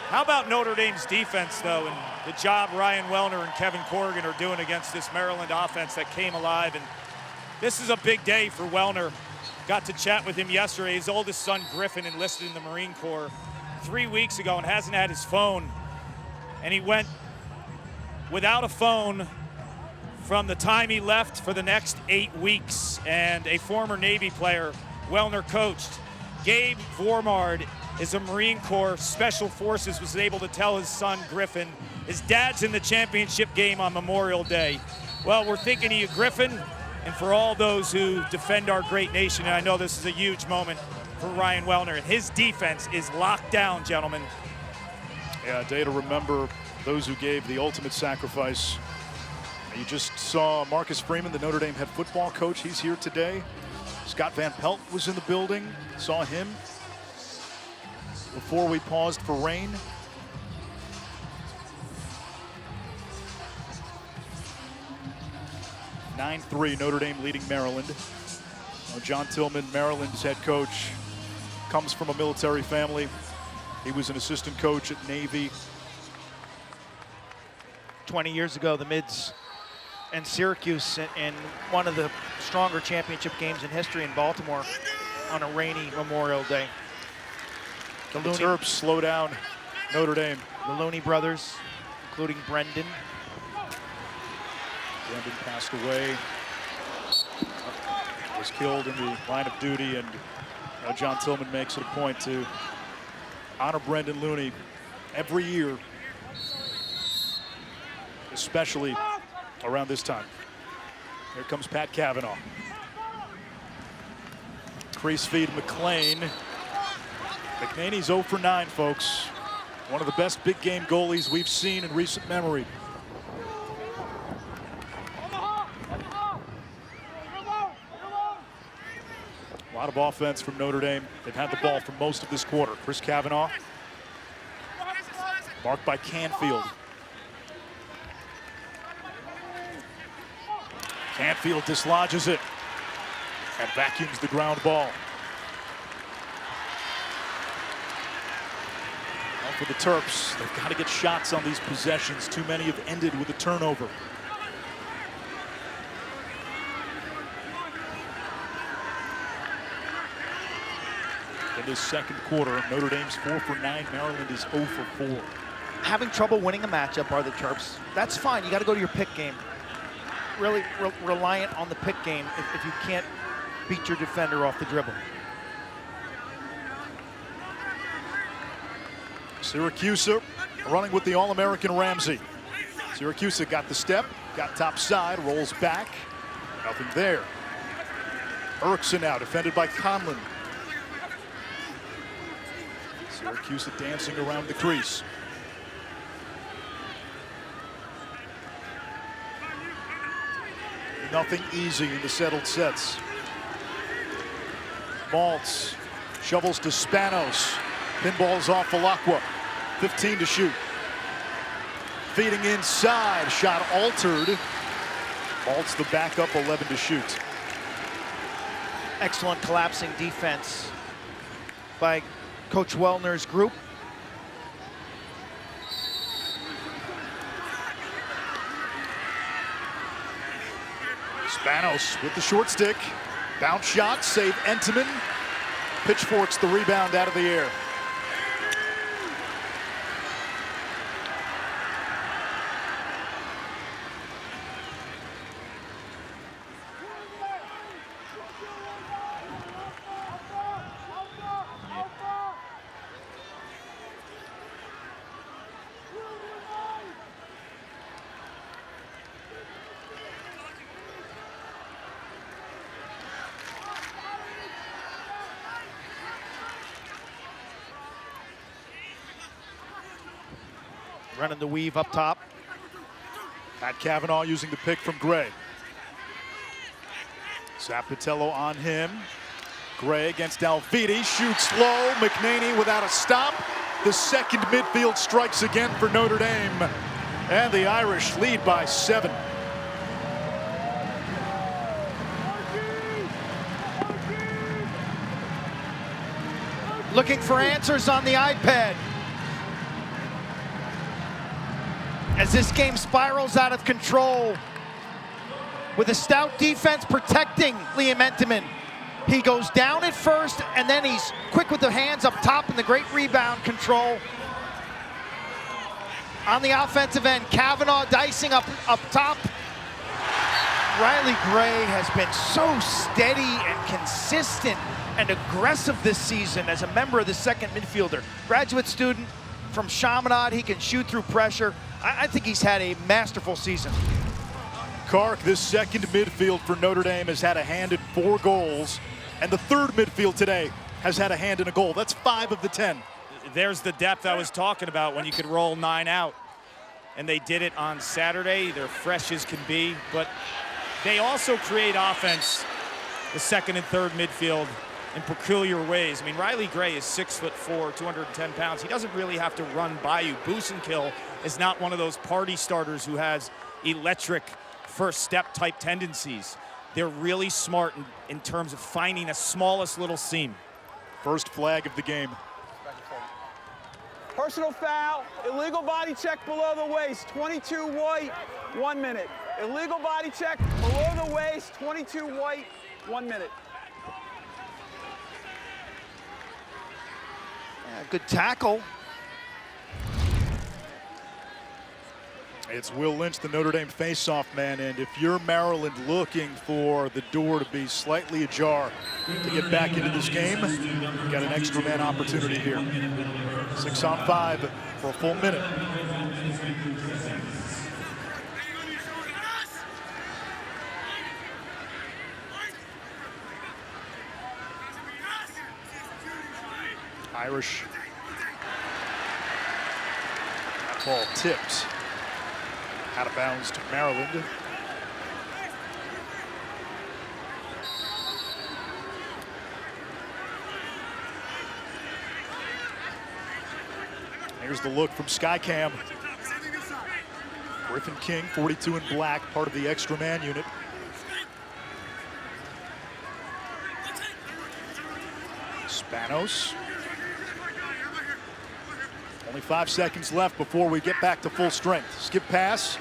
C: How about Notre Dame's defense, though, and the job Ryan Wellner and Kevin Corrigan are doing against this Maryland offense that came alive? And this is a big day for Wellner. Got to chat with him yesterday. His oldest son, Griffin, enlisted in the Marine Corps 3 weeks ago and hasn't had his phone. And he went without a phone from the time he left for the next 8 weeks. And a former Navy player, Wellner coached, Gabe Vormard, is a Marine Corps Special Forces, was able to tell his son, Griffin, his dad's in the championship game on Memorial Day. Well, we're thinking of you, Griffin, and for all those who defend our great nation. And I know this is a huge moment for Ryan Wellner. And his defense is locked down, gentlemen.
A: Yeah, a day to remember those who gave the ultimate sacrifice. You just saw Marcus Freeman, the Notre Dame head football coach. He's here today. Scott Van Pelt was in the building. Saw him before we paused for rain. (9-3) Notre Dame leading Maryland. John Tillman, Maryland's head coach, comes from a military family. He was an assistant coach at Navy.
B: 20 years ago, the Mids and Syracuse in one of the stronger championship games in history in Baltimore on a rainy Memorial Day.
A: The Terps slow down Notre Dame.
B: The Looney brothers, including Brendan.
A: Brendan passed away, was killed in the line of duty, and John Tillman makes it a point to honor Brendan Looney every year, especially around this time. Here comes Pat Cavanaugh. Crease feed McClain. McNaney's 0 for 9, folks. One of the best big game goalies we've seen in recent memory. A lot of offense from Notre Dame. They've had the ball for most of this quarter. Chris Cavanaugh, marked by Canfield. Canfield dislodges it and vacuums the ground ball. Well, for the Terps, they've got to get shots on these possessions. Too many have ended with a turnover. In this second quarter, Notre Dame's 4 for 9. Maryland is 0 for 4.
B: Having trouble winning a matchup are the Terps. That's fine. You got to go to your pick game. Really reliant on the pick game if you can't beat your defender off the dribble.
A: Syracuse running with the All-American Ramsey. Syracuse got the step, got top side, rolls back. Nothing there. Erickson now defended by Conlon. Syracuse dancing around the crease. Nothing easy in the settled sets. Maltz shovels to Spanos. Pinballs off Falakwa. 15 to shoot. Feeding inside. Shot altered. Maltz the backup, 11 to shoot.
B: Excellent collapsing defense by Coach Wellner's group.
A: Spanos with the short stick. Bounce shot, save Entenmann. Pitchforks the rebound out of the air.
B: Running the weave up top.
A: Pat Cavanaugh using the pick from Gray. Zapatello on him. Gray against Alviti, shoots low. McNaney without a stop. The second midfield strikes again for Notre Dame. And the Irish lead by 7.
B: Looking for answers on the iPad. As this game spirals out of control, with a stout defense protecting Liam Entenmann. He goes down at first, and then he's quick with the hands up top and the great rebound control. On the offensive end, Cavanaugh dicing up top. Riley Gray has been so steady and consistent and aggressive this season as a member of the second midfielder. Graduate student from Chaminade, he can shoot through pressure. I think he's had a masterful season.
A: Kark, this second midfield for Notre Dame, has had a hand in 4 goals, and the third midfield today has had a hand in a goal. That's 5 of the 10.
C: There's the depth I was talking about when you could roll 9 out. And they did it on Saturday. They're fresh as can be, but they also create offense, the second and third midfield, in peculiar ways. I mean, Riley Gray is 6'4", 210 pounds. He doesn't really have to run by you. Busenkill is not one of those party starters who has electric first step type tendencies. They're really smart in terms of finding the smallest little seam.
A: First flag of the game.
F: Personal foul, illegal body check below the waist, 22 white, 1 minute. Illegal body check below the waist, 22 white, 1 minute.
B: Yeah, good tackle.
A: It's Will Lynch, the Notre Dame face-off man, and if you're Maryland looking for the door to be slightly ajar to get back into this game, you've got an extra man opportunity here. 6 on 5 for a full minute. Irish. That ball tipped out of bounds to Maryland. Here's the look from Skycam. Griffin King, 42 in black, part of the extra man unit. Spanos. Only 5 seconds left before we get back to full strength. Skip pass.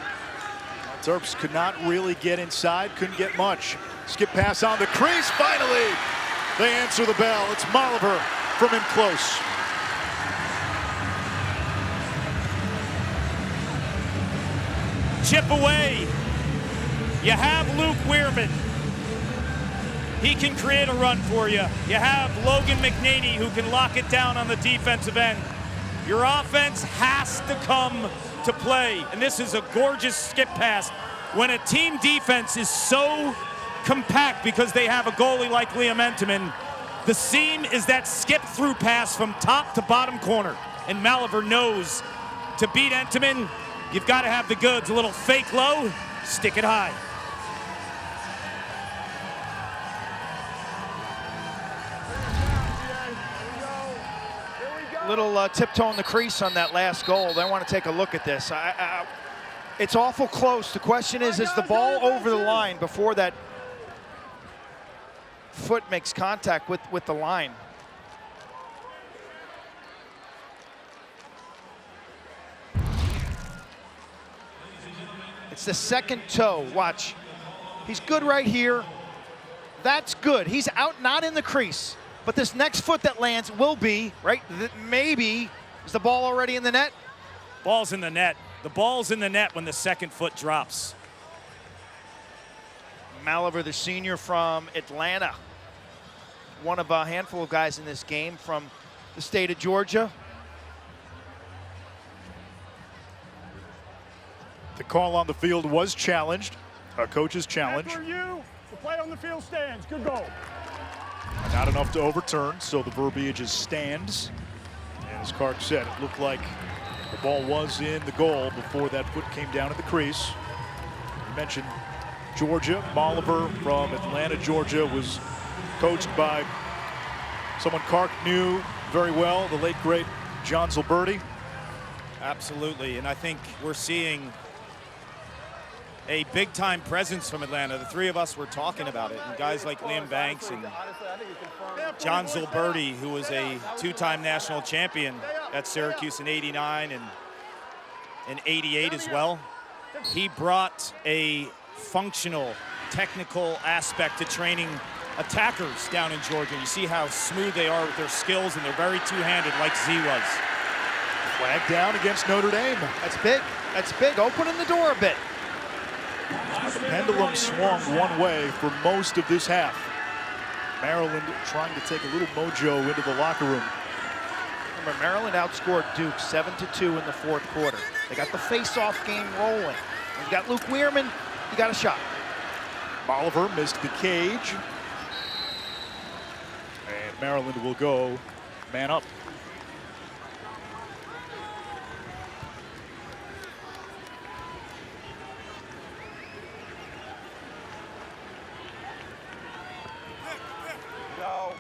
A: Terps could not really get inside, couldn't get much. Skip pass on the crease, finally! They answer the bell. It's Molliver from in close.
C: Chip away. You have Luke Weirman. He can create a run for you. You have Logan McNaney who can lock it down on the defensive end. Your offense has to come to play. And this is a gorgeous skip pass. When a team defense is so compact because they have a goalie like Liam Entenmann, the seam is that skip through pass from top to bottom corner. And Molliver knows to beat Entenmann, you've got to have the goods. A little fake low, stick it high.
B: Little tiptoe in the crease on that last goal. They want to take a look at this. It's awful close. The question is the ball over the line before that foot makes contact with the line? It's the second toe. Watch. He's good right here. That's good. He's out, not in the crease. But this next foot that lands will be, right? Maybe. Is the ball already in the net?
C: Ball's in the net. The ball's in the net when the second foot drops.
B: Molliver, the senior from Atlanta. One of a handful of guys in this game from the state of Georgia.
A: The call on the field was challenged. Our coach's challenge.
G: For you, the play on the field stands. Good goal.
A: Not enough to overturn, so the verbiage is stands. And as Kark said, it looked like The ball was in the goal before that foot came down at the crease. You mentioned Georgia. Bolivar from Atlanta, Georgia, was coached by someone Clark knew very well, the late, great John Zilberti.
C: Absolutely, and I think we're seeing a big-time presence from Atlanta. The three of us were talking about it, and guys like Liam Banks and John Zilberti, who was a two-time national champion at Syracuse in '89 and '88 as well. He brought a functional, technical aspect to training attackers down in Georgia. You see how smooth they are with their skills, and they're very two-handed like Z was.
A: Flag down against Notre Dame.
B: That's big. That's big. Opening the door a bit.
A: The pendulum swung one way for most of this half. Maryland trying to take a little mojo into the locker room.
B: Remember, Maryland outscored Duke 7-2 in the fourth quarter. They got the face-off game rolling. You got Luke Weirman, you got a shot.
A: Bolivar missed the cage. And Maryland will go man up.
F: Go.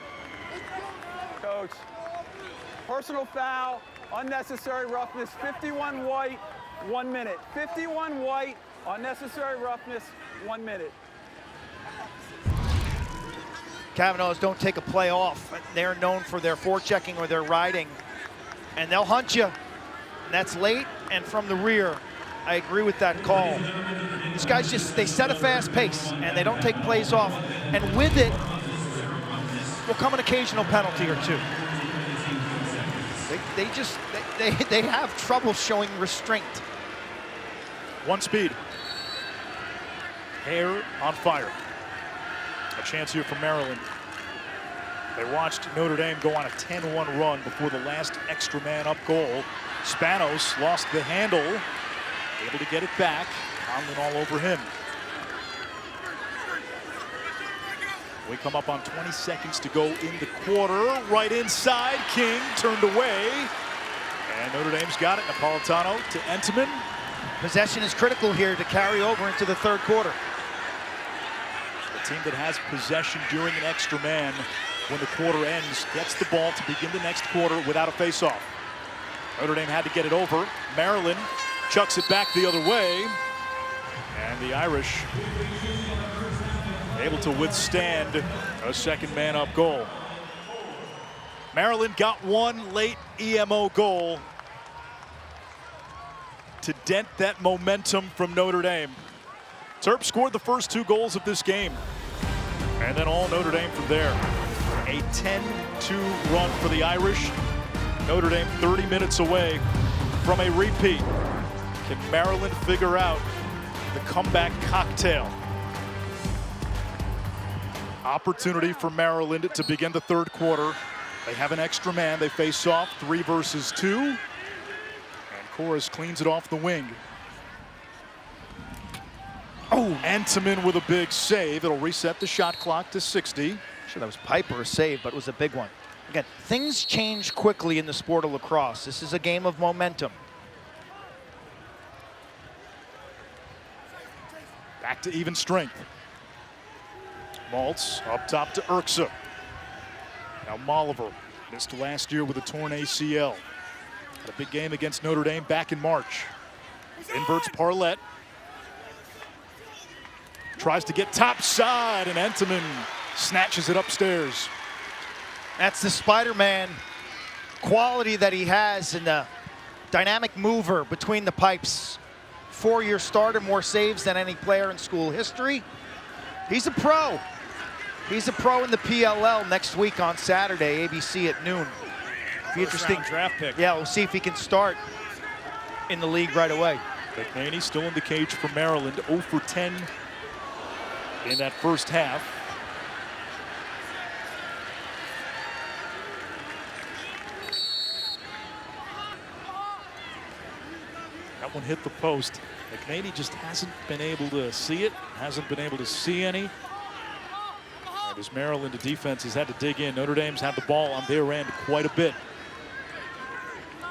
F: Coach. Personal foul, unnecessary roughness, 51 white, 1 minute. 51 white, unnecessary roughness, 1 minute.
B: Kavanaughs don't take a play off. They're known for their forechecking or their riding, and they'll hunt you. And that's late and from the rear. I agree with that call. These guys they set a fast pace, and they don't take plays off. And with it will come an occasional penalty or two. They have trouble showing restraint.
A: One speed. Hair on fire. A chance here for Maryland. They watched Notre Dame go on a 10-1 run before the last extra man up goal. Spanos lost the handle, able to get it back. Conlon all over him. We come up on 20 seconds to go in the quarter. Right inside, King turned away. And Notre Dame's got it. Napolitano to Entenmann.
B: Possession is critical here to carry over into the third quarter.
A: The team that has possession during an extra man when the quarter ends gets the ball to begin the next quarter without a face-off. Notre Dame had to get it over. Maryland chucks it back the other way. And the Irish able to withstand a second man up goal. Maryland got one late EMO goal to dent that momentum from Notre Dame. Terps scored the first two goals of this game. And then all Notre Dame from there. A 10-2 run for the Irish. Notre Dame 30 minutes away from a repeat. Can Maryland figure out the comeback cocktail? Opportunity for Maryland to begin the third quarter. They have an extra man. They face off 3 versus 2. And Koris cleans it off the wing. Oh, Entenmann with a big save. It'll reset the shot clock to 60.
B: Sure, that was Piper's save, but it was a big one. Again, things change quickly in the sport of lacrosse. This is a game of momentum.
A: Back to even strength. Maltz up top to Urksa. Now Bolivar missed last year with a torn ACL. Had a big game against Notre Dame back in March. Inverts Parlett. Tries to get top side, and Entenmann snatches it upstairs.
B: That's the Spider-Man quality that he has, and the dynamic mover between the pipes. 4-year starter, more saves than any player in school history. He's a pro. He's a pro in the PLL next week on Saturday, ABC at noon. Be interesting.
C: Draft pick.
B: Yeah, we'll see if he can start in the league right away.
A: McNaney still in the cage for Maryland, 0 for 10 in that first half. That one hit the post. McNaney just hasn't been able to see it, hasn't been able to see any. And as Maryland defense has had to dig in, Notre Dame's had the ball on their end quite a bit.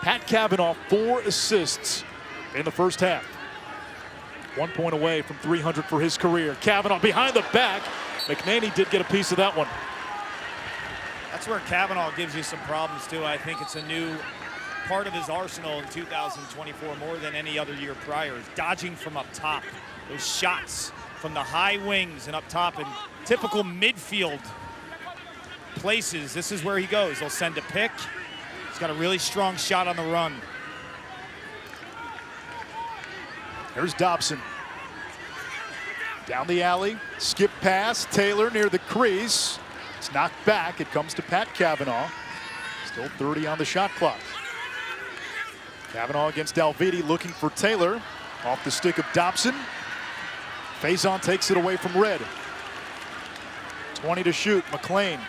A: Pat Cavanaugh, 4 assists in the first half. 1 point away from 300 for his career. Cavanaugh behind the back. McNaney did get a piece of that one.
C: That's where Cavanaugh gives you some problems too. I think it's a new part of his arsenal in 2024 more than any other year prior. Is dodging from up top. Those shots from the high wings and up top in typical midfield places. This is where he goes. They'll send a pick. He's got a really strong shot on the run.
A: Here's Dobson. Down the alley, skip pass, Taylor near the crease. It's knocked back, it comes to Pat Cavanaugh. Still 30 on the shot clock. Cavanaugh against Dalvidi looking for Taylor. Off the stick of Dobson. Faison takes it away from Red. 20 to shoot, McLean.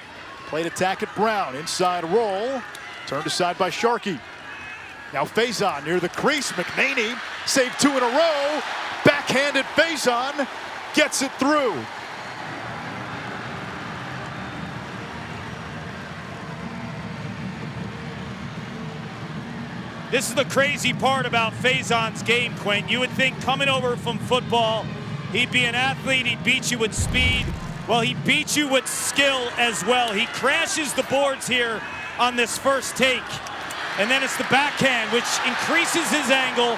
A: Played attack at Brown, inside roll. Turned aside by Sharkey. Now Faison near the crease, McNaney saved 2 in a row. Backhanded Faison gets it through.
C: This is the crazy part about Faison's game, Quinn. You would think coming over from football, he'd be an athlete, he'd beat you with speed. Well, he beat you with skill as well. He crashes the boards here on this first take. And then it's the backhand, which increases his angle.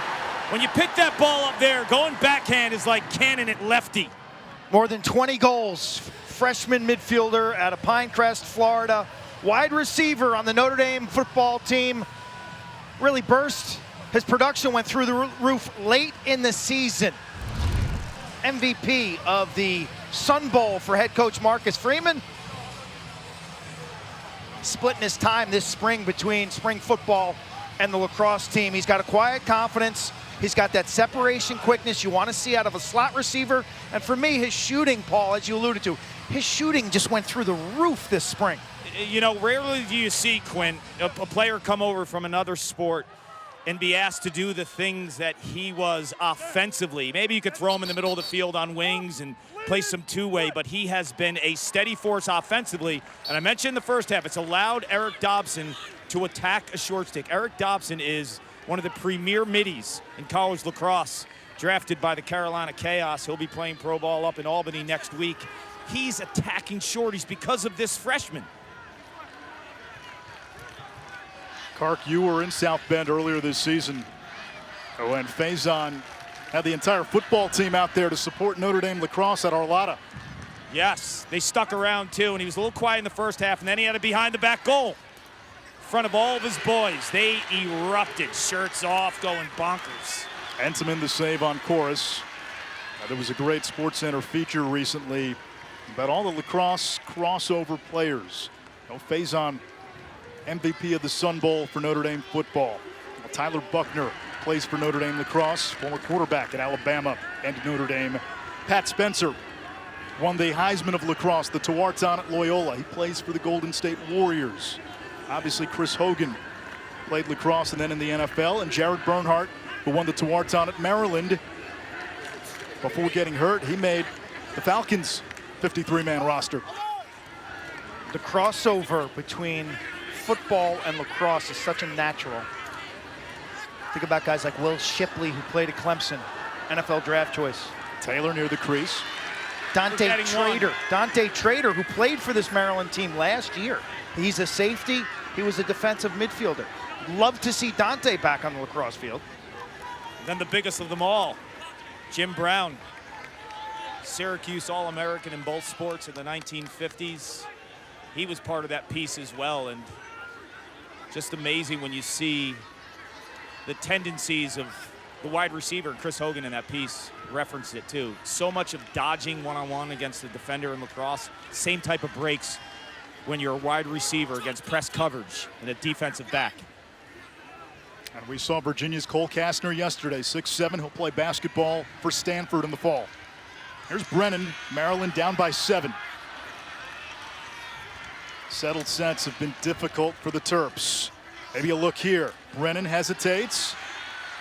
C: When you pick that ball up there, going backhand is like cannon at lefty.
B: More than 20 goals. Freshman midfielder out of Pinecrest, Florida. Wide receiver on the Notre Dame football team. Really burst. His production went through the roof late in the season. MVP of the Sun Bowl for head coach Marcus Freeman. Splitting his time this spring between spring football and the lacrosse team. He's got a quiet confidence. He's got that separation quickness you want to see out of a slot receiver. And for me, his shooting, Paul, as you alluded to, his shooting just went through the roof this spring.
C: You know, rarely do you see, Quinn, a player come over from another sport and be asked to do the things that he was offensively. Maybe you could throw him in the middle of the field on wings and play some two-way, but he has been a steady force offensively. And I mentioned in the first half, it's allowed Eric Dobson to attack a short stick. Eric Dobson is one of the premier middies in college lacrosse, drafted by the Carolina Chaos. He'll be playing pro ball up in Albany next week. He's attacking shorties because of this freshman.
A: Kark, you were in South Bend earlier this season when Faison had the entire football team out there to support Notre Dame lacrosse at Arlotta.
C: Yes, they stuck around too, and he was a little quiet in the first half, and then he had a behind-the-back goal in front of all of his boys. They erupted, shirts off, going bonkers.
A: Entenmann the save on chorus. There was a great SportsCenter feature recently about all the lacrosse crossover players. Faison, MVP of the Sun Bowl for Notre Dame football. Well, Tyler Buckner plays for Notre Dame lacrosse, former quarterback at Alabama and Notre Dame. Pat Spencer won the Heisman of lacrosse, the Tewaaraton at Loyola. He plays for the Golden State Warriors. Obviously, Chris Hogan played lacrosse and then in the NFL, and Jared Bernhardt, who won the Tewaaraton at Maryland. Before getting hurt, he made the Falcons' 53-man roster.
B: The crossover between football and lacrosse is such a natural. Think about guys like Will Shipley, who played at Clemson, NFL draft choice.
A: Taylor near the crease.
B: Dante Trader, who played for this Maryland team last year. He's a safety. He was a defensive midfielder. Love to see Dante back on the lacrosse field.
C: Then the biggest of them all, Jim Brown. Syracuse All-American in both sports in the 1950s. He was part of that piece as well, and just amazing when you see the tendencies of the wide receiver. Chris Hogan in that piece referenced it too. So much of dodging one-on-one against the defender in lacrosse. Same type of breaks when you're a wide receiver against press coverage and a defensive back.
A: And we saw Virginia's Cole Kastner yesterday, 6'7". He'll play basketball for Stanford in the fall. Here's Brennan, Maryland down by 7. Settled sets have been difficult for the Terps. Maybe a look here. Brennan hesitates,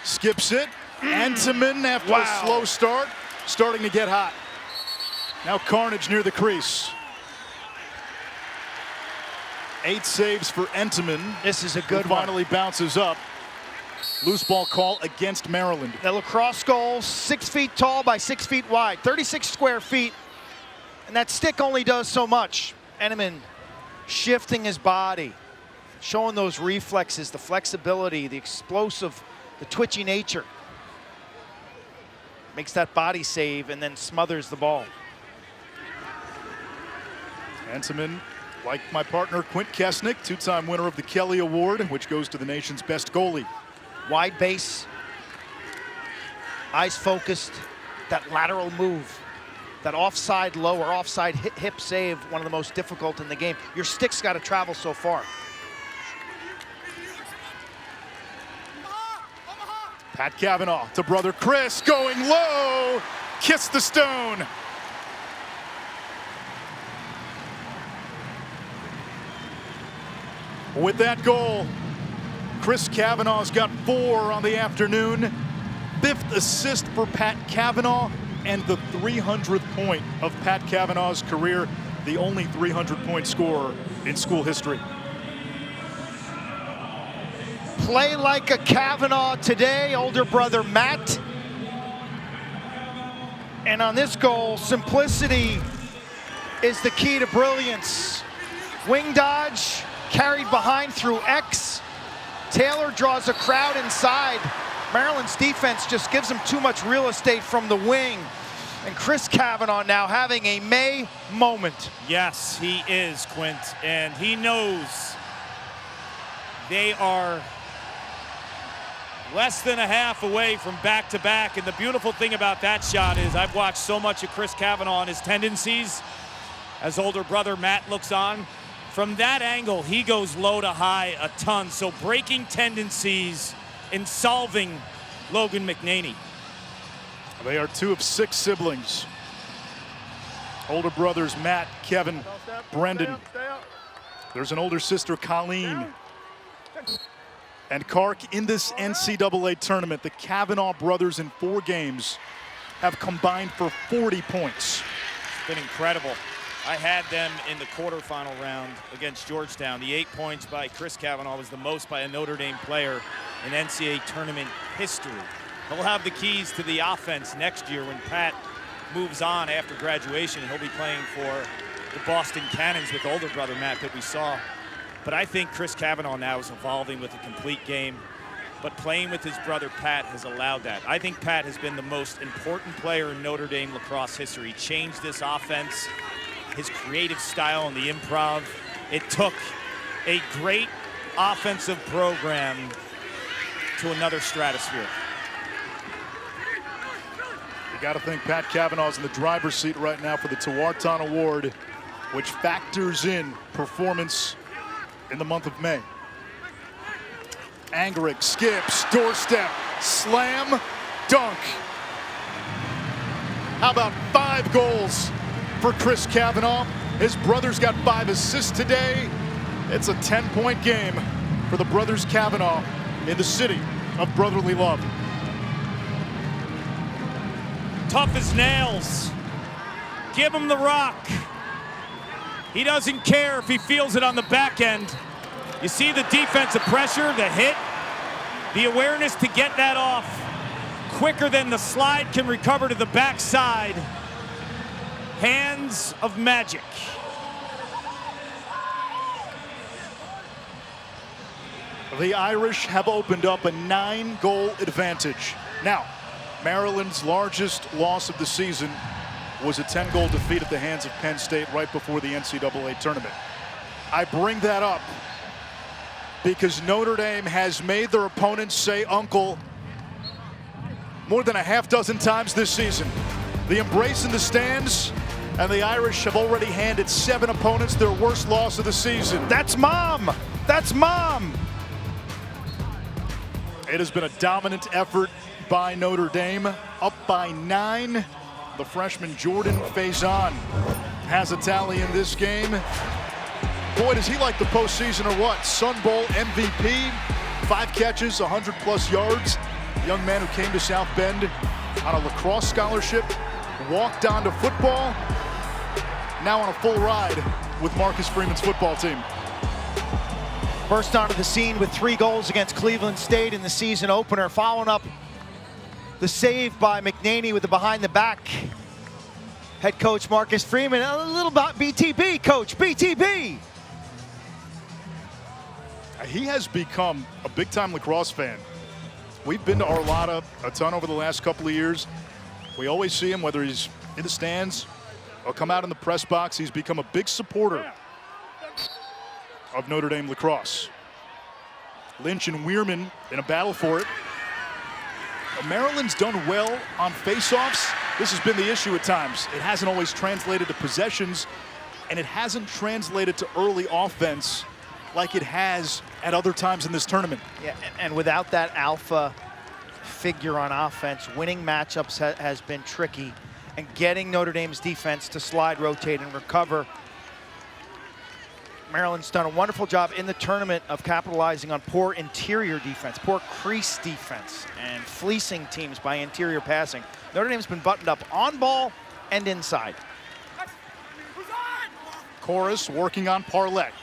A: skips it. Entenmann after a slow start, starting to get hot. Now Carnage near the crease. 8 saves for Entenmann.
B: This is a good one.
A: Finally bounces up. Loose ball call against Maryland.
B: The lacrosse goal, 6 feet tall by 6 feet wide, 36 square feet. And that stick only does so much. Enneman shifting his body, showing those reflexes, the flexibility, the explosive, the twitchy nature. Makes that body save and then smothers the ball.
A: Entenmann, like my partner Quint Kesnick, two-time winner of the Kelly Award, which goes to the nation's best goalie.
B: Wide base, eyes focused, that lateral move, that offside low or offside hip save, one of the most difficult in the game. Your stick's got to travel so far.
A: Pat Cavanaugh to brother Chris, going low, kiss the stone. With that goal, Chris Cavanaugh's got 4 on the afternoon. 5th assist for Pat Cavanaugh and the 300th point of Pat Cavanaugh's career, the only 300-point scorer in school history.
B: Play like a Cavanaugh today, older brother Matt. And on this goal, simplicity is the key to brilliance. Wing dodge, carried behind through X. Taylor draws a crowd inside. Maryland's defense just gives him too much real estate from the wing. And Chris Cavanaugh now having a May moment.
C: Yes, he is, Quint, and he knows they are less than a half away from back-to-back. And the beautiful thing about that shot is I've watched so much of Chris Cavanaugh and his tendencies as older brother Matt looks on. From that angle, he goes low to high a ton. So breaking tendencies and solving Logan McNaney.
A: They are 2 of 6 siblings. Older brothers Matt, Kevin, Brendan. There's an older sister, Colleen. And Kark, in this NCAA tournament, the Cavanaugh brothers in 4 games have combined for 40 points.
C: It's been incredible. I had them in the quarterfinal round against Georgetown. The 8 points by Chris Cavanaugh was the most by a Notre Dame player in NCAA tournament history. He'll have the keys to the offense next year when Pat moves on after graduation. He'll be playing for the Boston Cannons with older brother Matt that we saw. But I think Chris Cavanaugh now is evolving with a complete game. But playing with his brother Pat has allowed that. I think Pat has been the most important player in Notre Dame lacrosse history. He changed this offense, his creative style and the improv. It took a great offensive program to another stratosphere.
A: You got to think Pat Cavanaugh's in the driver's seat right now for the Tewaaraton Award, which factors in performance in the month of May. Angrick skips, doorstep, slam, dunk. How about 5 goals for Chris Cavanaugh? His brother's got 5 assists today. It's a 10-point game for the brothers Cavanaugh in the city of brotherly love.
C: Tough as nails. Give him the rock. He doesn't care if he feels it on the back end. You see the defensive pressure, the hit, the awareness to get that off quicker than the slide can recover to the backside. Hands of magic.
A: The Irish have opened up a 9-goal advantage. Now, Maryland's largest loss of the season was a 10-goal defeat at the hands of Penn State right before the NCAA tournament. I bring that up because Notre Dame has made their opponents say uncle more than a half dozen times this season. The embrace in the stands, and the Irish have already handed 7 opponents their worst loss of the season.
B: That's mom. That's mom.
A: It has been a dominant effort by Notre Dame, up by 9. The freshman Jordan Faison has a tally in this game. Boy, does he like the postseason or what? Sun Bowl MVP, 5 catches, 100+ yards. A young man who came to South Bend on a lacrosse scholarship, walked on to football, now on a full ride with Marcus Freeman's football team.
B: Burst onto the scene with 3 goals against Cleveland State in the season opener, following up the save by McNaney with the behind the back. Head coach Marcus Freeman, a little about BTB, coach, BTB.
A: He has become a big-time lacrosse fan. We've been to Arlotta a ton over the last couple of years. We always see him, whether he's in the stands or come out in the press box. He's become a big supporter of Notre Dame lacrosse. Lynch and Weirman in a battle for it. Maryland's done well on face-offs. This has been the issue at times. It hasn't always translated to possessions, and it hasn't translated to early offense like it has at other times in this tournament.
B: Yeah, and without that alpha figure on offense, winning matchups has been tricky, and getting Notre Dame's defense to slide, rotate, and recover. Maryland's done a wonderful job in the tournament of capitalizing on poor interior defense, poor crease defense, and fleecing teams by interior passing. Notre Dame's been buttoned up on ball and inside.
A: Chorus working on Parlett.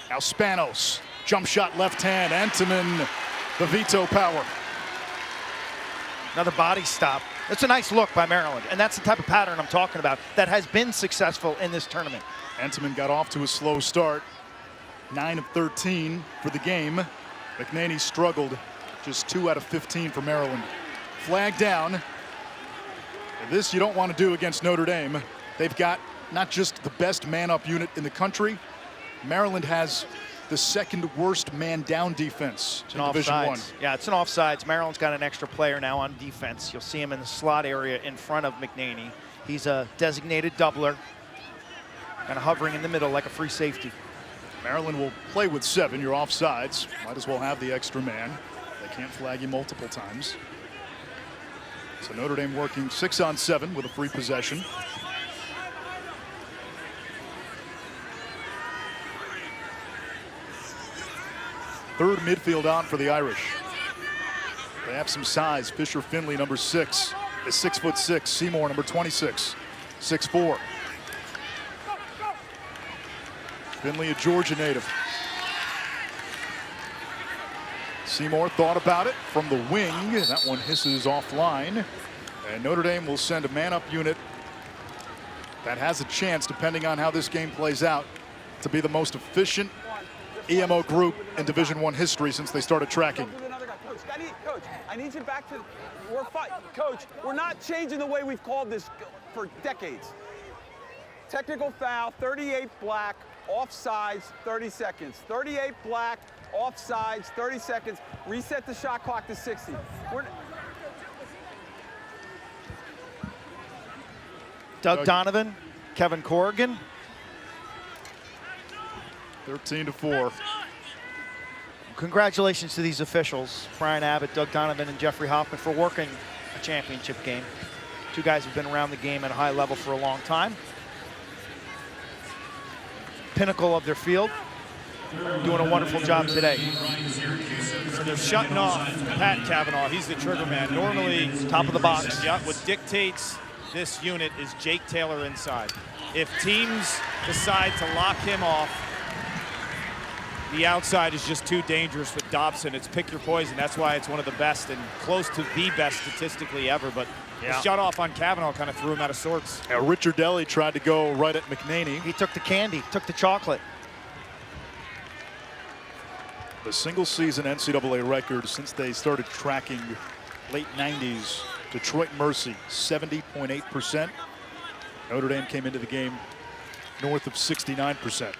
A: Now Spanos, jump shot left hand, Entenmann, the veto power.
B: Another body stop. That's a nice look by Maryland, and that's the type of pattern I'm talking about that has been successful in this tournament.
A: Entenmann got off to a slow start. 9 of 13 for the game. McNaney struggled, just 2 out of 15 for Maryland. Flag down. This you don't want to do against Notre Dame. They've got not just the best man-up unit in the country. Maryland has the second worst man-down defense in Division I.
B: Yeah, it's an offsides. Maryland's got an extra player now on defense. You'll see him in the slot area in front of McNaney. He's a designated doubler, kind of hovering in the middle like a free safety.
A: Maryland will play with 7. You're offsides. Might as well have the extra man. They can't flag you multiple times. So Notre Dame working 6-on-7 with a free possession. Third midfield on for the Irish. They have some size. Fisher Finley, number 6, is 6'6". Seymour, number 26, 6'4". Finley, a Georgia native. Seymour thought about it from the wing. That one hisses offline. And Notre Dame will send a man-up unit that has a chance, depending on how this game plays out, to be the most efficient EMO group in Division I history since they started tracking.
F: Coach, I need you back to, we're fine. Coach, we're not changing the way we've called this for decades. Technical foul, 38 black, offsides, 30 seconds. 38 black, offsides, 30 seconds. Reset the shot clock to 60.
B: Doug Donovan, Kevin Corrigan.
A: 13-4.
B: Congratulations to these officials, Brian Abbott, Doug Donovan, and Jeffrey Hoffman, for working a championship game. 2 guys who've been around the game at a high level for a long time. Pinnacle of their field, doing a wonderful job today.
C: So they're shutting off Pat Cavanaugh. He's the trigger man. Normally,
B: top of the box.
C: Yeah, what dictates this unit is Jake Taylor inside. If teams decide to lock him off, the outside is just too dangerous with Dobson. It's pick your poison. That's why it's one of the best and close to the best statistically ever. But the shut off on Cavanaugh kind of threw him out of sorts.
A: Richard Daly tried to go right at McNaney.
B: He took the candy, took the chocolate.
A: The single season NCAA record since they started tracking late 90s. Detroit Mercy, 70.8%. Notre Dame came into the game north of 69%.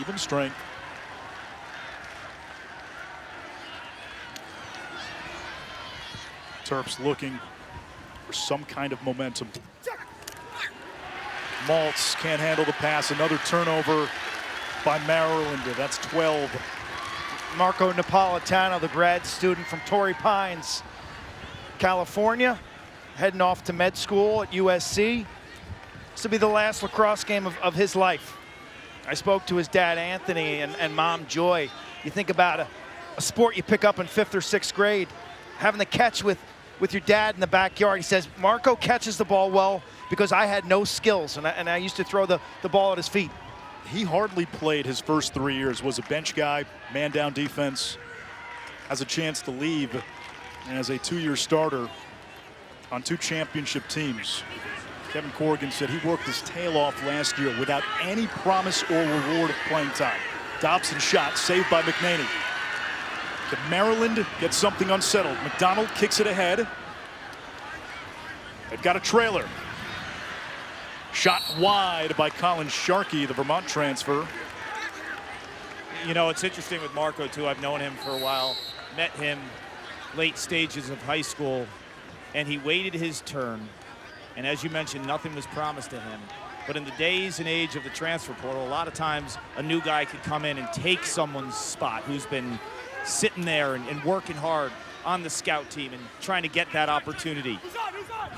A: Even strength. Terps looking for some kind of momentum. Maltz can't handle the pass. Another turnover by Maryland. That's 12.
B: Marco Napolitano, the grad student from Torrey Pines, California, heading off to med school at USC. This will be the last lacrosse game of his life. I spoke to his dad, Anthony, and mom, Joy. You think about a sport you pick up in 5th or 6th grade, having the catch with with your dad in the backyard. He says, Marco catches the ball well because I had no skills, and I used to throw the ball at his feet.
A: He hardly played his first 3 years, was a bench guy, man down defense, has a chance to leave, and as a 2-year starter on 2 championship teams. Kevin Corrigan said he worked his tail off last year without any promise or reward of playing time. Dobson shot, saved by McNaney. The Maryland gets something unsettled. McDonald kicks it ahead. They've got a trailer. Shot wide by Colin Sharkey, the Vermont transfer.
C: You know, it's interesting with Marco, too. I've known him for a while. Met him late stages of high school, and he waited his turn. And as you mentioned, nothing was promised to him. But in the days and age of the transfer portal, a lot of times a new guy could come in and take someone's spot who's been sitting there and working hard on the scout team and trying to get that opportunity.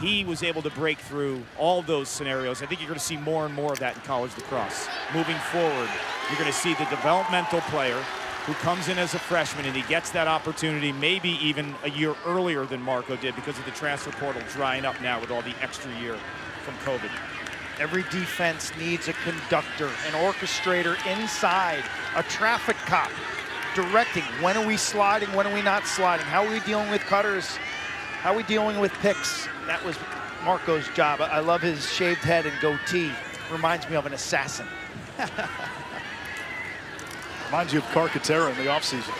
C: He was able to break through all those scenarios. I think you're going to see more and more of that in college lacrosse. Moving forward, you're going to see the developmental player who comes in as a freshman and he gets that opportunity maybe even a year earlier than Marco did because of the transfer portal drying up now with all the extra year from COVID.
B: Every defense needs a conductor, an orchestrator inside, a traffic cop, directing. When are we sliding? When are we not sliding? How are we dealing with cutters? How are we dealing with picks? That was Marco's job. I love his shaved head and goatee. Reminds me of an assassin.
A: Reminds you of Carcaterra in the offseason.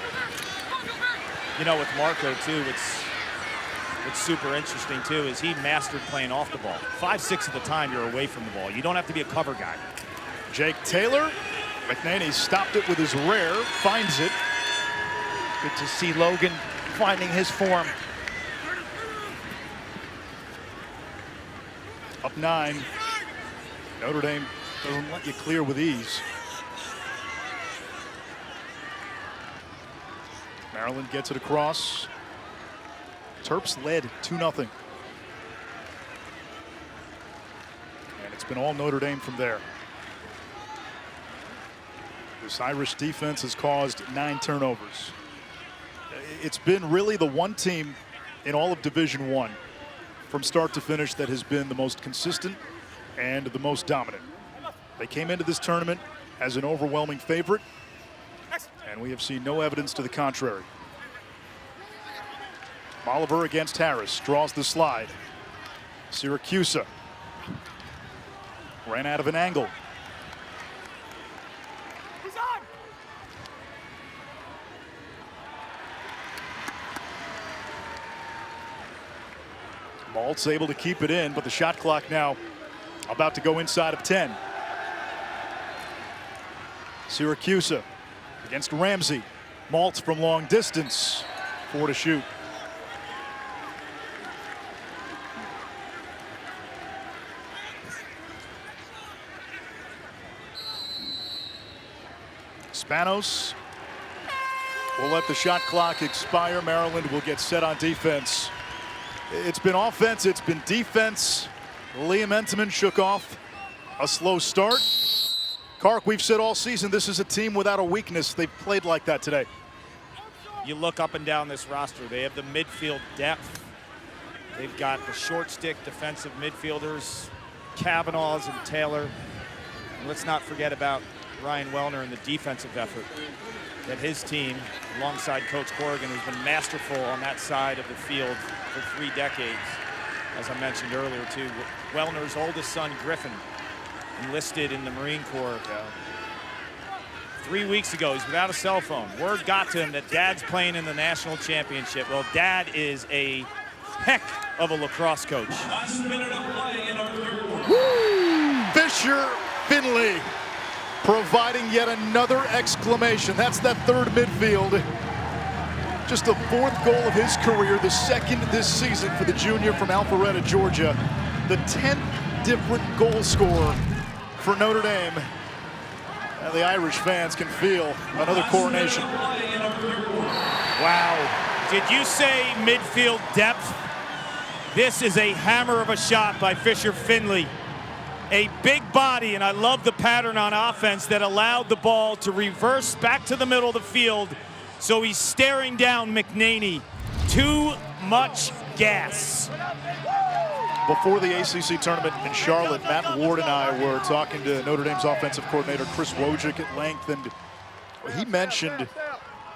C: You know, with Marco, too, it's super interesting, too, is he mastered playing off the ball. 5-6 of the time you're away from the ball. You don't have to be a cover guy.
A: Jake Taylor. McNaney stopped it with his rear, finds it.
B: Good to see Logan finding his form.
A: Up 9. Notre Dame doesn't let you clear with ease. Maryland gets it across. Terps led 2-0. And it's been all Notre Dame from there. This Irish defense has caused 9 turnovers. It's been really the one team in all of Division I from start to finish that has been the most consistent and the most dominant. They came into this tournament as an overwhelming favorite, and we have seen no evidence to the contrary. Oliver against Harris, draws the slide. Syracuse ran out of an angle. Malt's able to keep it in, but the shot clock now about to go inside of 10. Syracuse against Ramsey. Malt from long distance. 4 to shoot. Spanos will let the shot clock expire. Maryland will get set on defense. It's been offense, it's been defense. Liam Entenmann shook off a slow start. Kark, we've said all season this is a team without a weakness. They've played like that today.
C: You look up and down this roster, they have the midfield depth. They've got the short stick defensive midfielders, Kavanaughs and Taylor. And let's not forget about Ryan Wellner and the defensive effort that his team, alongside Coach Corrigan, has been masterful on that side of the field for 3 decades. As I mentioned earlier, too, Wellner's oldest son, Griffin, enlisted in the Marine Corps 3 weeks ago. He's without a cell phone. Word got to him that Dad's playing in the national championship. Well, Dad is a heck of a lacrosse coach.
A: Fisher Finley providing yet another exclamation. That's that third midfield. Just the 4th goal of his career, the 2nd this season for the junior from Alpharetta, Georgia. The 10th different goal scorer for Notre Dame. And the Irish fans can feel another coronation.
C: Wow. Did you say midfield depth? This is a hammer of a shot by Fisher Finley. A big body, and I love the pattern on offense that allowed the ball to reverse back to the middle of the field. So he's staring down McNaney. Too much gas.
A: Before the ACC tournament in Charlotte, Matt Ward and I were talking to Notre Dame's offensive coordinator, Chris Wojcik, at length, and he mentioned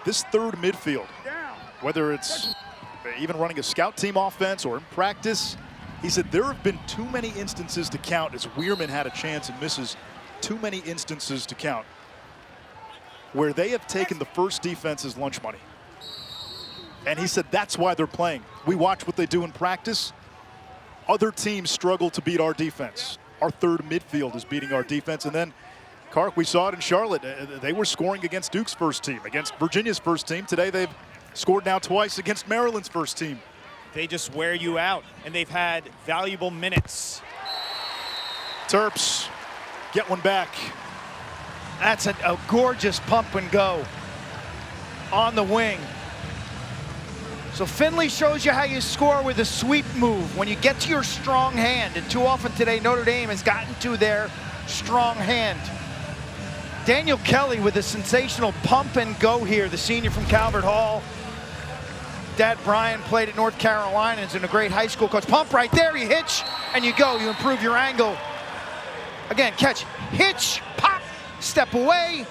A: this third midfield, whether it's even running a scout team offense or in practice. He said there have been too many instances to count as Weirman had a chance and misses too many instances to count where they have taken the first defense's lunch money. And he said that's why they're playing. We watch what they do in practice. Other teams struggle to beat our defense. Our third midfield is beating our defense. And then, Kark, we saw it in Charlotte. They were scoring against Duke's first team, against Virginia's first team. Today they've scored now twice against Maryland's first team.
C: They just wear you out, and they've had valuable minutes.
A: Terps get one back.
B: That's a gorgeous pump and go on the wing. So Finley shows you how you score with a sweep move when you get to your strong hand. And too often today, Notre Dame has gotten to their strong hand. Daniel Kelly with a sensational pump and go here, the senior from Calvert Hall. Dad Brian played at North Carolina, is in a great high school coach. Pump right there, you hitch, and you go. You improve your angle. Again, catch, hitch, pop, step away,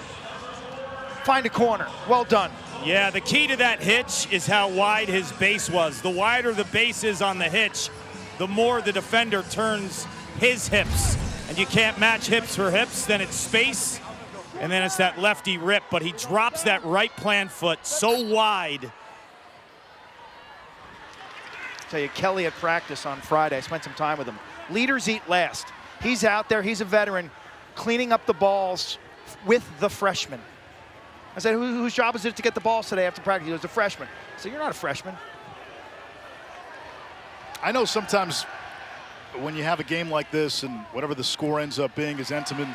B: find a corner. Well done.
C: Yeah, the key to that hitch is how wide his base was. The wider the base is on the hitch, the more the defender turns his hips. And you can't match hips for hips, then it's space, and then it's that lefty rip. But he drops that right plant foot so wide.
B: Tell you, Kelly at practice on Friday, I spent some time with him. Leaders eat last. He's out there, he's a veteran, cleaning up the balls with the freshmen. I said, whose job is it to get the balls today after practice? He was a freshman. I said, you're not a freshman.
A: I know sometimes when you have a game like this and whatever the score ends up being as Entenmann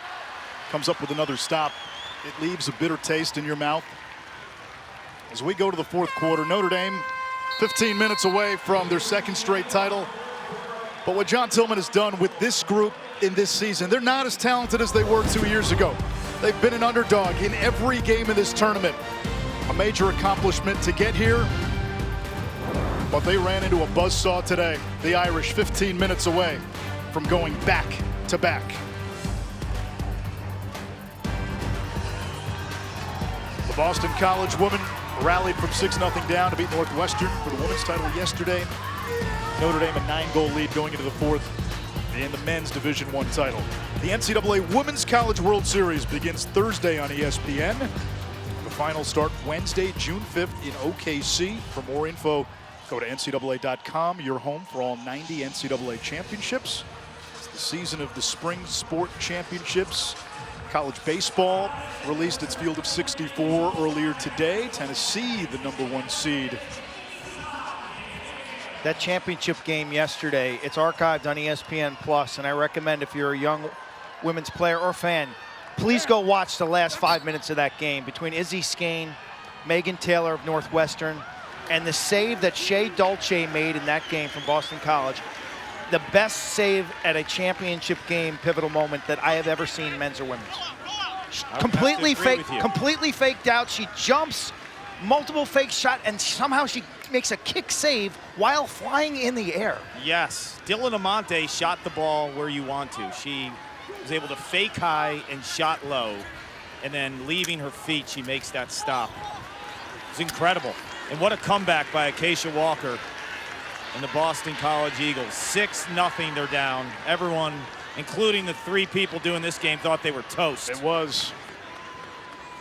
A: comes up with another stop, it leaves a bitter taste in your mouth. As we go to the fourth quarter, Notre Dame 15 minutes away from their second straight title. But what John Tillman has done with this group in this season, they're not as talented as they were 2 years ago. They've been an underdog in every game in this tournament. A major accomplishment to get here. But they ran into a buzzsaw today. The Irish 15 minutes away from going back to back. The Boston College women rallied from 6-0 down to beat Northwestern for the women's title yesterday. Notre Dame a 9-goal lead going into the fourth in the men's Division I title. The NCAA Women's College World Series begins Thursday on ESPN. The finals start Wednesday, June 5th in OKC. For more info, go to NCAA.com, your home for all 90 NCAA championships. It's the season of the Spring Sport Championships. College baseball released its field of 64 earlier today. Tennessee, the #1 seed.
B: That championship game yesterday, it's archived on ESPN Plus, and I recommend if you're a young women's player or fan, please go watch the last 5 minutes of that game between Izzy Skane, Megan Taylor of Northwestern, and the save that Shea Dulce made in that game from Boston College. The best save at a championship game pivotal moment that I have ever seen, men's or women's. Completely faked out. She jumps, multiple fake shot, and somehow she makes a kick save while flying in the air.
C: Yes, Dylan Amante shot the ball where you want to. She was able to fake high and shot low, and then leaving her feet, she makes that stop. It's incredible. And what a comeback by Acacia Walker and the Boston College Eagles. 6-0, they're down. Everyone, including the 3 people doing this game, thought they were toast.
A: It was.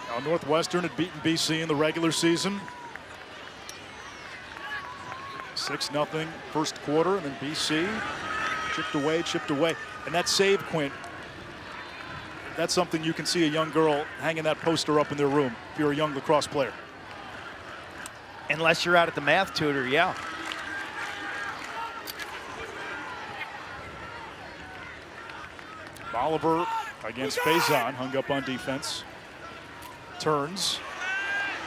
A: Now, Northwestern had beaten BC in the regular season. 6-0 first quarter, and then BC chipped away. And that save, Quint, that's something you can see a young girl hanging that poster up in their room if you're a young lacrosse player.
B: Unless you're out at the math tutor, yeah.
A: Oliver against Faison, hung up on defense. Turns.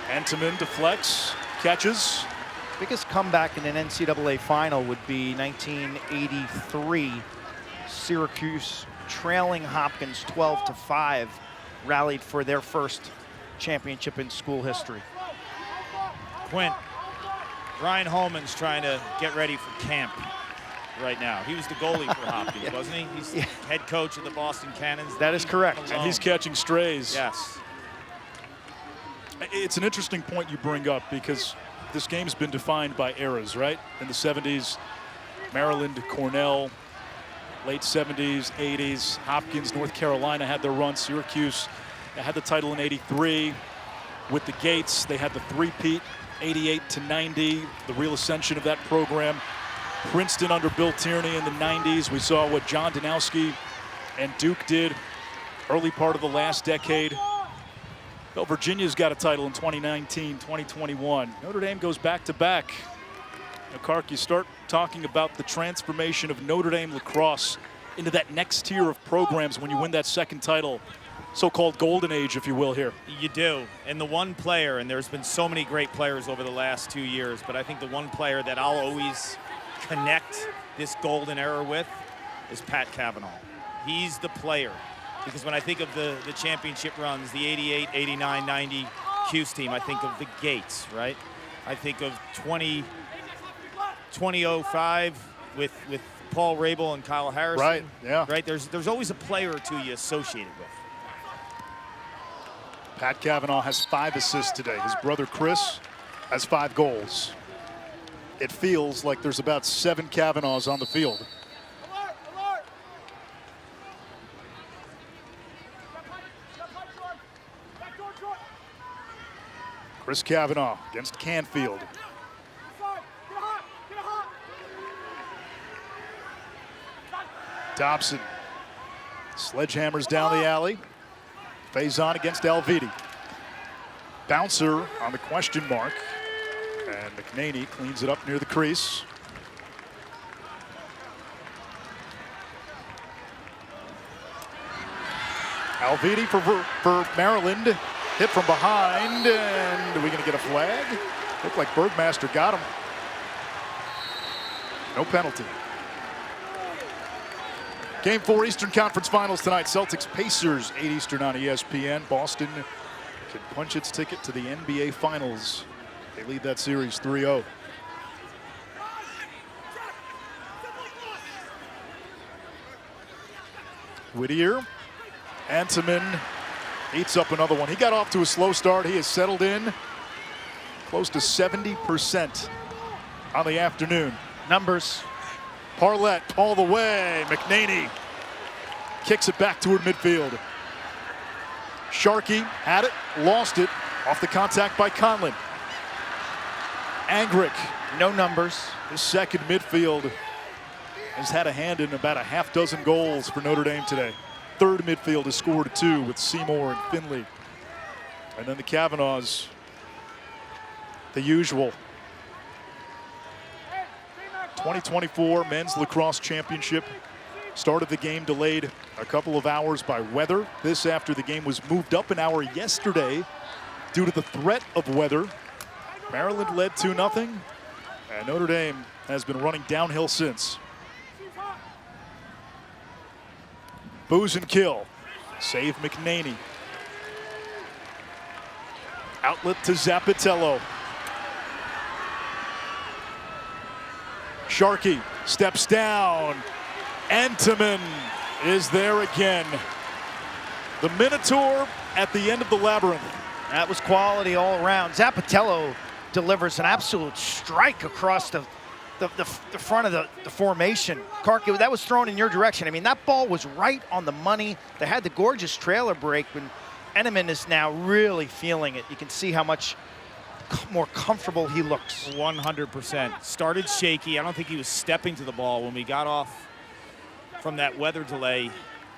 A: Entenmann deflects, catches.
B: Biggest comeback in an NCAA final would be 1983. Syracuse trailing Hopkins 12-5, rallied for their first championship in school history.
C: Quint, Ryan Holman's trying to get ready for camp right now. He was the goalie for Hopkins, wasn't he? He's the head coach of the Boston Cannons.
B: That is correct.
A: And he's catching strays.
C: Yes.
A: It's an interesting point you bring up because this game's been defined by eras, right? In the 70s, Maryland, Cornell, late 70s, 80s, Hopkins, North Carolina had their run. Syracuse had the title in 83. With the Gates, they had the three-peat, 88 to 90, the real ascension of that program. Princeton under Bill Tierney in the 90s. We saw what John Danowski and Duke did early part of the last decade. Well, Virginia's got a title in 2019, 2021. Notre Dame goes back-to-back. Now, Kark, you start talking about the transformation of Notre Dame lacrosse into that next tier of programs when you win that second title. So-called golden age, if you will, here.
C: You do. And the one player, and there's been so many great players over the last 2 years, but I think the one player that I'll always connect this golden era with is Pat Cavanaugh. He's the player. Because when I think of the championship runs, the 88, 89, 90 Cuse team, I think of the Gates, right? I think of 2005 with Paul Rabel and Kyle Harrison.
A: Right, yeah.
C: Right, there's always a player or two you associated with.
A: Pat Cavanaugh has 5 assists today. His brother Chris has 5 goals. It feels like there's about 7 Cavanaughs on the field. Chris Cavanaugh against Canfield. Dobson sledgehammers down the alley. Faison against Alviti. Bouncer on the question mark. And McNaney cleans it up near the crease. Alviti for Maryland. Hit from behind, and are we going to get a flag? Looked like Bergmaster got him. No penalty. Game 4 Eastern Conference Finals tonight. Celtics Pacers, 8 Eastern on ESPN. Boston can punch its ticket to the NBA Finals. They lead that series 3-0. Whittier, Antiman eats up another one. He got off to a slow start. He has settled in close to 70% on the afternoon.
B: Numbers.
A: Parlett all the way. McNaney kicks it back toward midfield. Sharkey had it, lost it, off the contact by Conlon. Angrick.
B: No numbers.
A: His second midfield has had a hand in about a half dozen goals for Notre Dame today. Third midfield has scored 2 with Seymour and Finley. And then the Cavanaughs, the usual. 2024 Men's Lacrosse Championship. Start of the game delayed a couple of hours by weather. This after the game was moved up an hour yesterday due to the threat of weather. Maryland led 2-0, and Notre Dame has been running downhill since. Booze and kill. Save McNaney. Outlet to Zappitello. Sharkey steps down. Antiman is there again. The Minotaur at the end of the labyrinth.
B: That was quality all around. Zappitello delivers an absolute strike across the front of the formation. Kark, that was thrown in your direction. I mean, that ball was right on the money. They had the gorgeous trailer break when Enneman is now really feeling it. You can see how much more comfortable he looks.
C: 100%. Started shaky. I don't think he was stepping to the ball when we got off from that weather delay.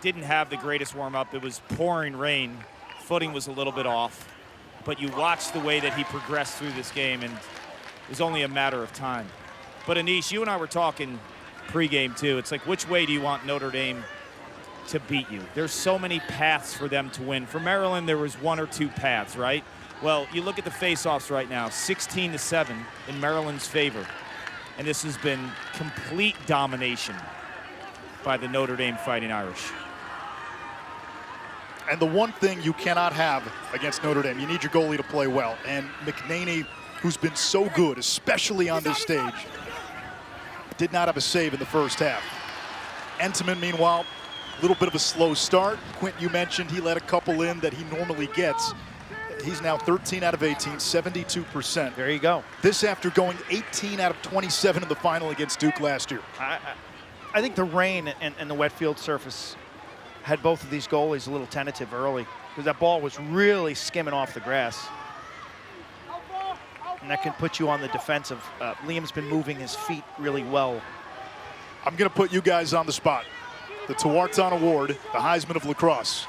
C: Didn't have the greatest warm-up. It was pouring rain. Footing was a little bit off. But you watch the way that he progressed through this game, and it was only a matter of time. But Anish, you and I were talking pregame too. It's like, which way do you want Notre Dame to beat you? There's so many paths for them to win. For Maryland, there was 1 or 2 paths, right? Well, you look at the face-offs right now, 16-7 in Maryland's favor. And this has been complete domination by the Notre Dame Fighting Irish.
A: And the one thing you cannot have against Notre Dame, you need your goalie to play well. And McNaney who's been so good, especially on this stage, did not have a save in the first half. Entenmann, meanwhile, a little bit of a slow start. Quint, you mentioned he let a couple in that he normally gets. He's now 13 out of 18, 72%.
B: There you go.
A: This after going 18 out of 27 in the final against Duke last year.
B: I think the rain and the wet field surface had both of these goalies a little tentative early because that ball was really skimming off the grass. And that can put you on the defensive. Liam's been moving his feet really well.
A: I'm going to put you guys on the spot. The Tewaaraton Award, the Heisman of lacrosse.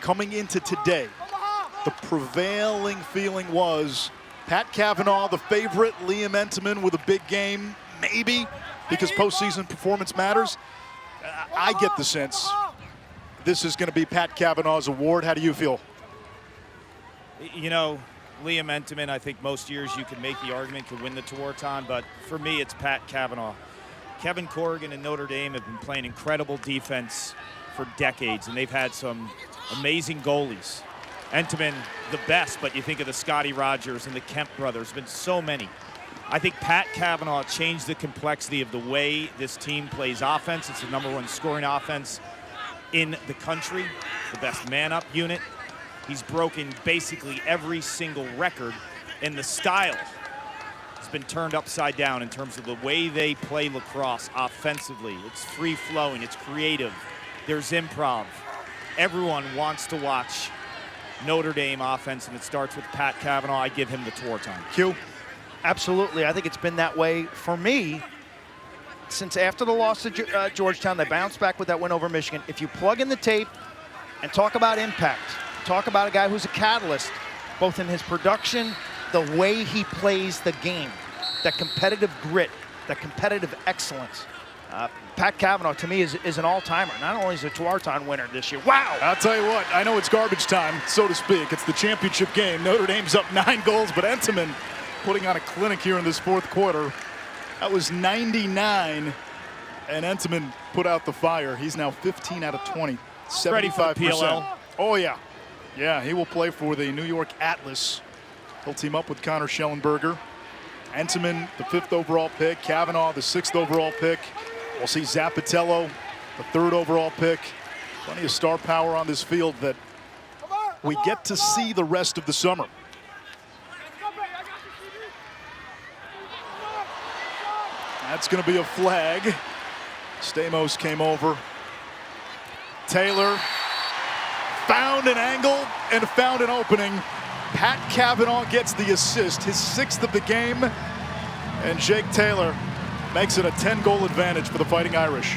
A: Coming into today, the prevailing feeling was Pat Cavanaugh, the favorite, Liam Entenmann with a big game, maybe, because postseason performance matters. I get the sense this is going to be Pat Cavanaugh's award. How do you feel?
C: You know, Liam Entenmann, I think most years you can make the argument could win the Tewaaraton, but for me, it's Pat Cavanaugh. Kevin Corrigan and Notre Dame have been playing incredible defense for decades, and they've had some amazing goalies. Entenmann, the best, but you think of the Scotty Rogers and the Kemp brothers, been so many. I think Pat Cavanaugh changed the complexity of the way this team plays offense. It's the #1 scoring offense in the country, the best man-up unit. He's broken basically every single record, and the style has been turned upside down in terms of the way they play lacrosse offensively. It's free-flowing, it's creative, there's improv. Everyone wants to watch Notre Dame offense, and it starts with Pat Cavanaugh. I give him the Tewaaraton.
A: Q?
B: Absolutely. I think it's been that way for me since after the loss to Georgetown. They bounced back with that win over Michigan. If you plug in the tape and talk about impact, talk about a guy who's a catalyst, both in his production, the way he plays the game, that competitive grit, that competitive excellence. Pat Cavanaugh, to me, is an all-timer. Not only is he a Tewaaraton winner this year. Wow!
A: I'll tell you what, I know it's garbage time, so to speak. It's the championship game. Notre Dame's up 9 goals, but Entenmann putting on a clinic here in this fourth quarter. That was 99, and Entenmann put out the fire. He's now 15 out of 20, 75%.
C: Ready for the PLL.
A: Oh, yeah. Yeah, he will play for the New York Atlas. He'll team up with Connor Schellenberger. Entenmann, the 5th overall pick. Cavanaugh, the 6th overall pick. We'll see Zappitello, the 3rd overall pick. Plenty of star power on this field that we get to see the rest of the summer. That's going to be a flag. Stamos came over. Taylor found an angle and found an opening. Pat Cavanaugh gets the assist, his 6th of the game. And Jake Taylor makes it a 10-goal advantage for the Fighting Irish.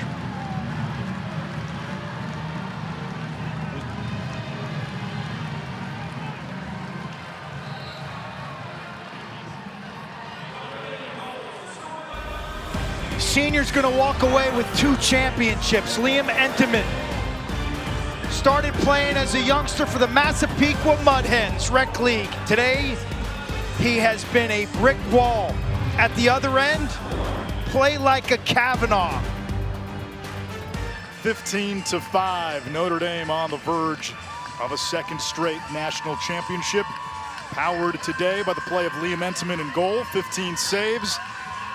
B: Senior's going to walk away with 2 championships. Liam Entenmann started playing as a youngster for the Massapequa Mudhens Rec League. Today, he has been a brick wall. At the other end, play like a Cavanaugh.
A: 15-5, Notre Dame on the verge of a 2nd straight national championship. Powered today by the play of Liam Entenmann in goal, 15 saves.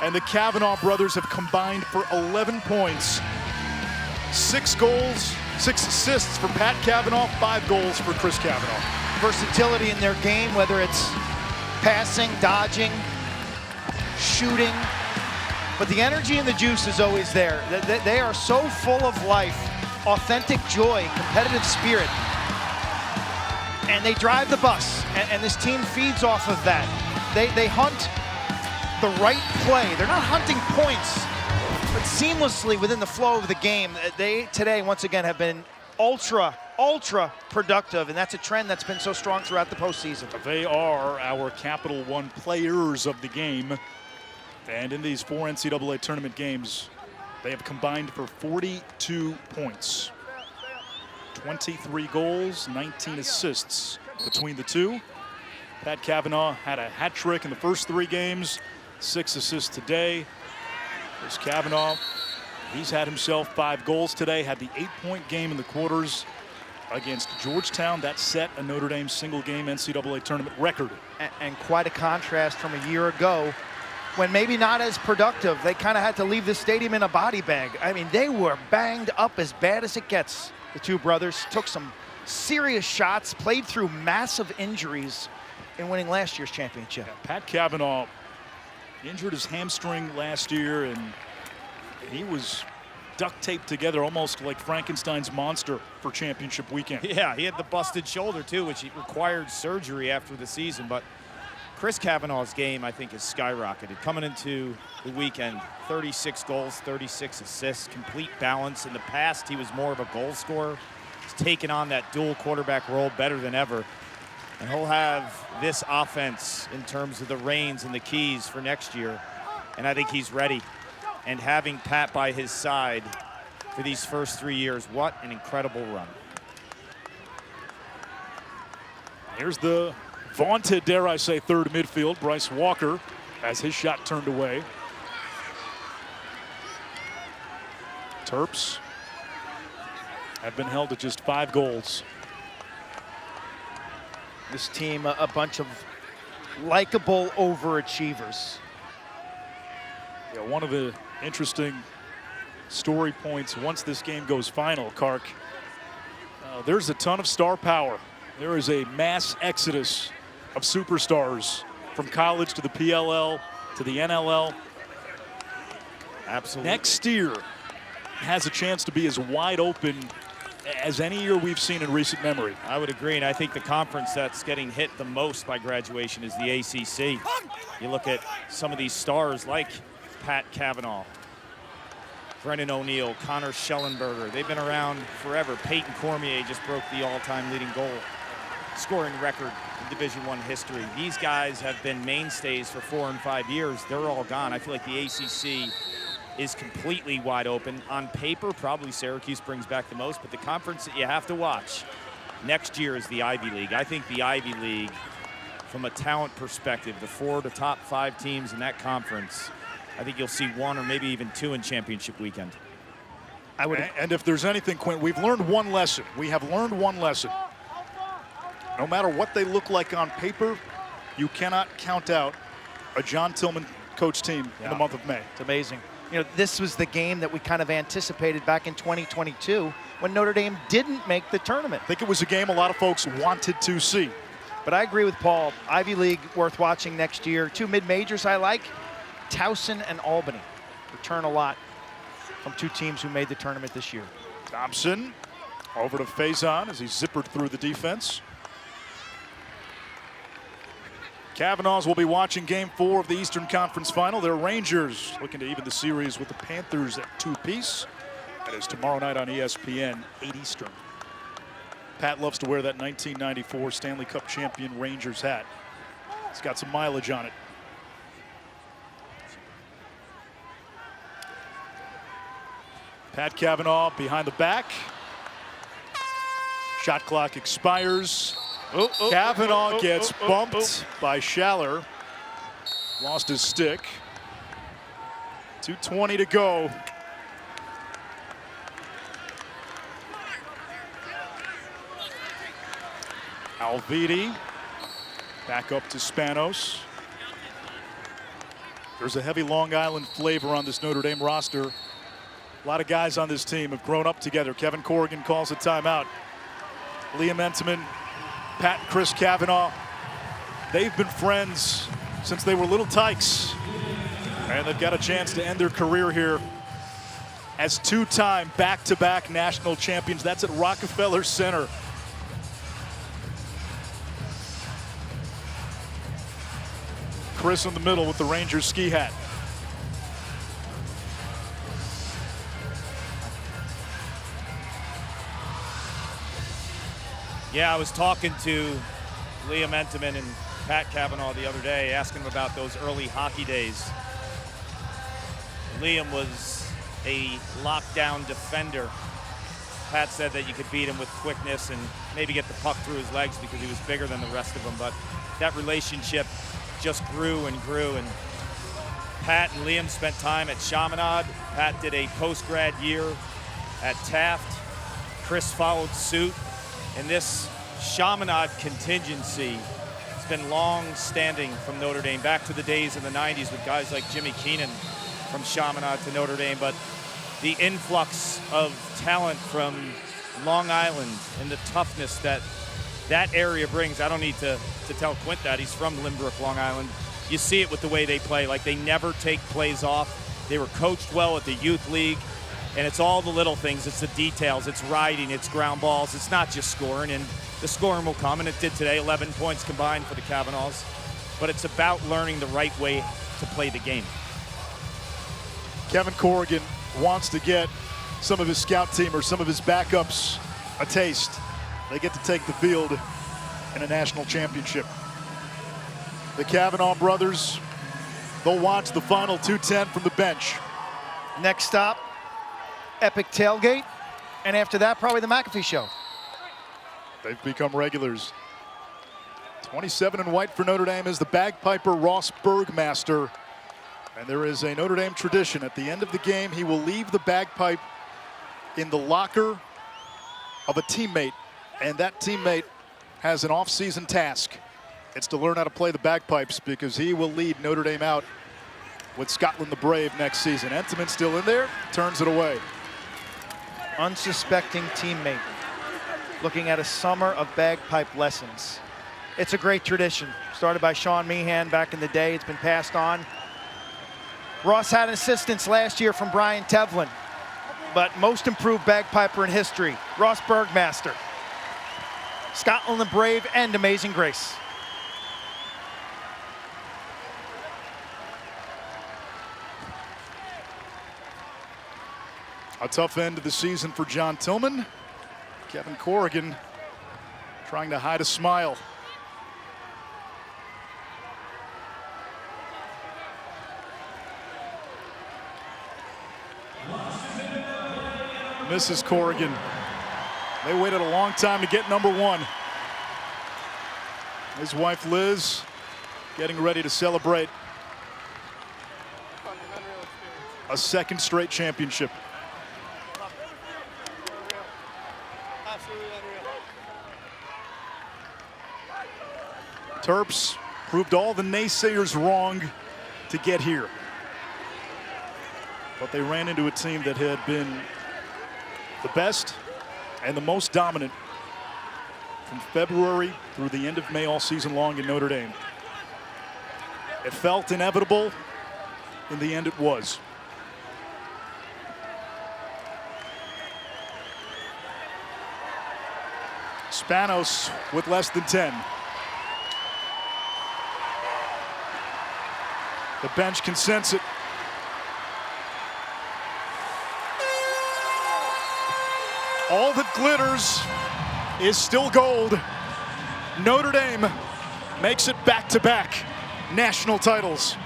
A: And the Cavanaugh brothers have combined for 11 points. 6 goals, 6 assists for Pat Cavanaugh, 5 goals for Chris Cavanaugh.
B: Versatility in their game, whether it's passing, dodging, shooting. But the energy and the juice is always there. They are so full of life, authentic joy, competitive spirit. And they drive the bus, and this team feeds off of that. They hunt the right play. They're not hunting points, but seamlessly within the flow of the game. They today, once again, have been ultra productive, and that's a trend that's been so strong throughout the postseason.
A: They are our Capital One players of the game. And in these 4 NCAA tournament games, they have combined for 42 points. 23 goals, 19 assists between the two. Pat Cavanaugh had a hat trick in the first 3 games, 6 assists today. Chris Cavanaugh, he's had himself 5 goals today, had the 8-point game in the quarters. against Georgetown. That set a Notre Dame single-game NCAA tournament record.
B: And quite a contrast from a year ago when maybe not as productive. They kind of had to leave the stadium in a body bag. I mean, they were banged up as bad as it gets. The two brothers took some serious shots, played through massive injuries in winning last year's championship.
A: Yeah, Pat Cavanaugh injured his hamstring last year, and he was duct taped together almost like Frankenstein's monster for championship weekend.
C: Yeah, he had the busted shoulder too, which required surgery after the season. But Chris Cavanaugh's game, I think, has skyrocketed. Coming into the weekend, 36 goals, 36 assists, complete balance. In the past, he was more of a goal scorer. He's taken on that dual quarterback role better than ever. And he'll have this offense in terms of the reins and the keys for next year. And I think he's ready. And having Pat by his side for these first 3 years, what an incredible run.
A: Here's the vaunted, dare I say, third midfield. Bryce Walker has his shot turned away. Terps have been held to just 5 goals.
B: This team, a bunch of likable overachievers.
A: Yeah, one of the interesting story points once this game goes final, Kark, there's a ton of star power. There is a mass exodus of superstars from college to the PLL to the NLL.
C: Absolutely.
A: Next year has a chance to be as wide open as any year we've seen in recent memory.
C: I would agree, and I think the conference that's getting hit the most by graduation is the ACC. You look at some of these stars like Pat Cavanaugh, Brennan O'Neill, Connor Schellenberger. They've been around forever. Peyton Cormier just broke the all-time leading goal scoring record in Division I history. These guys have been mainstays for 4 and 5 years. They're all gone. I feel like the ACC is completely wide open. On paper, probably Syracuse brings back the most, but the conference that you have to watch next year is the Ivy League. I think the Ivy League, from a talent perspective, the 4 to top 5 teams in that conference, I think you'll see 1 or maybe even 2 in championship weekend.
A: And if there's anything, Quinn, we've learned one lesson. We have learned one lesson. No matter what they look like on paper, you cannot count out a John Tillman coach team in the month of May.
B: It's amazing. You know, this was the game that we kind of anticipated back in 2022 when Notre Dame didn't make the tournament.
A: I think it was a game a lot of folks wanted to see.
B: But I agree with Paul. Ivy League worth watching next year. 2 mid-majors I like, Towson and Albany. Return a lot from 2 teams who made the tournament this year.
A: Thompson over to Faison as he zippered through the defense. Cavanaughs will be watching Game 4 of the Eastern Conference Final. Their Rangers looking to even the series with the Panthers at 2-piece. That is tomorrow night on ESPN, 8 Eastern. Pat loves to wear that 1994 Stanley Cup champion Rangers hat. It's got some mileage on it. Pat Cavanaugh behind the back. Shot clock expires. Cavanaugh gets bumped by Schaller. Lost his stick. 2:20 to go. Alviti back up to Spanos. There's a heavy Long Island flavor on this Notre Dame roster. A lot of guys on this team have grown up together. Kevin Corrigan calls a timeout. Liam Entenmann, Pat and Chris Cavanaugh, they've been friends since they were little tykes. And they've got a chance to end their career here as 2-time back-to-back national champions. That's at Rockefeller Center. Chris in the middle with the Rangers ski hat.
C: Yeah, I was talking to Liam Entenmann and Pat Cavanaugh the other day, asking him about those early hockey days. Liam was a lockdown defender. Pat said that you could beat him with quickness and maybe get the puck through his legs because he was bigger than the rest of them. But that relationship just grew and grew. And Pat and Liam spent time at Chaminade. Pat did a post-grad year at Taft. Chris followed suit And this Chaminade contingency has been long-standing from Notre Dame, back to the days in the 90s with guys like Jimmy Keenan from Chaminade to Notre Dame. But the influx of talent from Long Island and the toughness that area brings, I don't need to tell Quint that. He's from Lynbrook, Long Island. You see it with the way they play. Like, they never take plays off. They were coached well at the youth league. And it's all the little things. It's the details. It's riding. It's ground balls. It's not just scoring. And the scoring will come, and it did today. 11 points combined for the Kavanaughs. But it's about learning the right way to play the game.
A: Kevin Corrigan wants to get some of his scout team or some of his backups a taste. They get to take the field in a national championship. The Kavanaugh brothers, they'll watch the final 2:10 from the bench.
B: Next stop, Epic Tailgate, and after that, probably the McAfee Show.
A: They've become regulars. 27 in white for Notre Dame is the bagpiper Ross Bergmaster. And there is a Notre Dame tradition. At the end of the game, he will leave the bagpipe in the locker of a teammate. And that teammate has an off-season task. It's to learn how to play the bagpipes, because he will lead Notre Dame out with Scotland the Brave next season. Entenmann's still in there, turns it away.
B: Unsuspecting teammate looking at a summer of bagpipe lessons. It's a great tradition. Started by Sean Meehan back in the day. It's been passed on. Ross had assistance last year from Brian Tevlin, but most improved bagpiper in history, Ross Bergmaster. Scotland the Brave and Amazing Grace.
A: A tough end of the season for John Tillman. Kevin Corrigan trying to hide a smile. Mrs. Corrigan. They waited a long time to get number one. His wife Liz getting ready to celebrate a second straight championship. Terps proved all the naysayers wrong to get here. But they ran into a team that had been the best and the most dominant from February through the end of May all season long in Notre Dame. It felt inevitable. In the end, it was. Spanos with less than 10. The bench can sense it. All that glitters is still gold. Notre Dame makes it back-to-back national titles.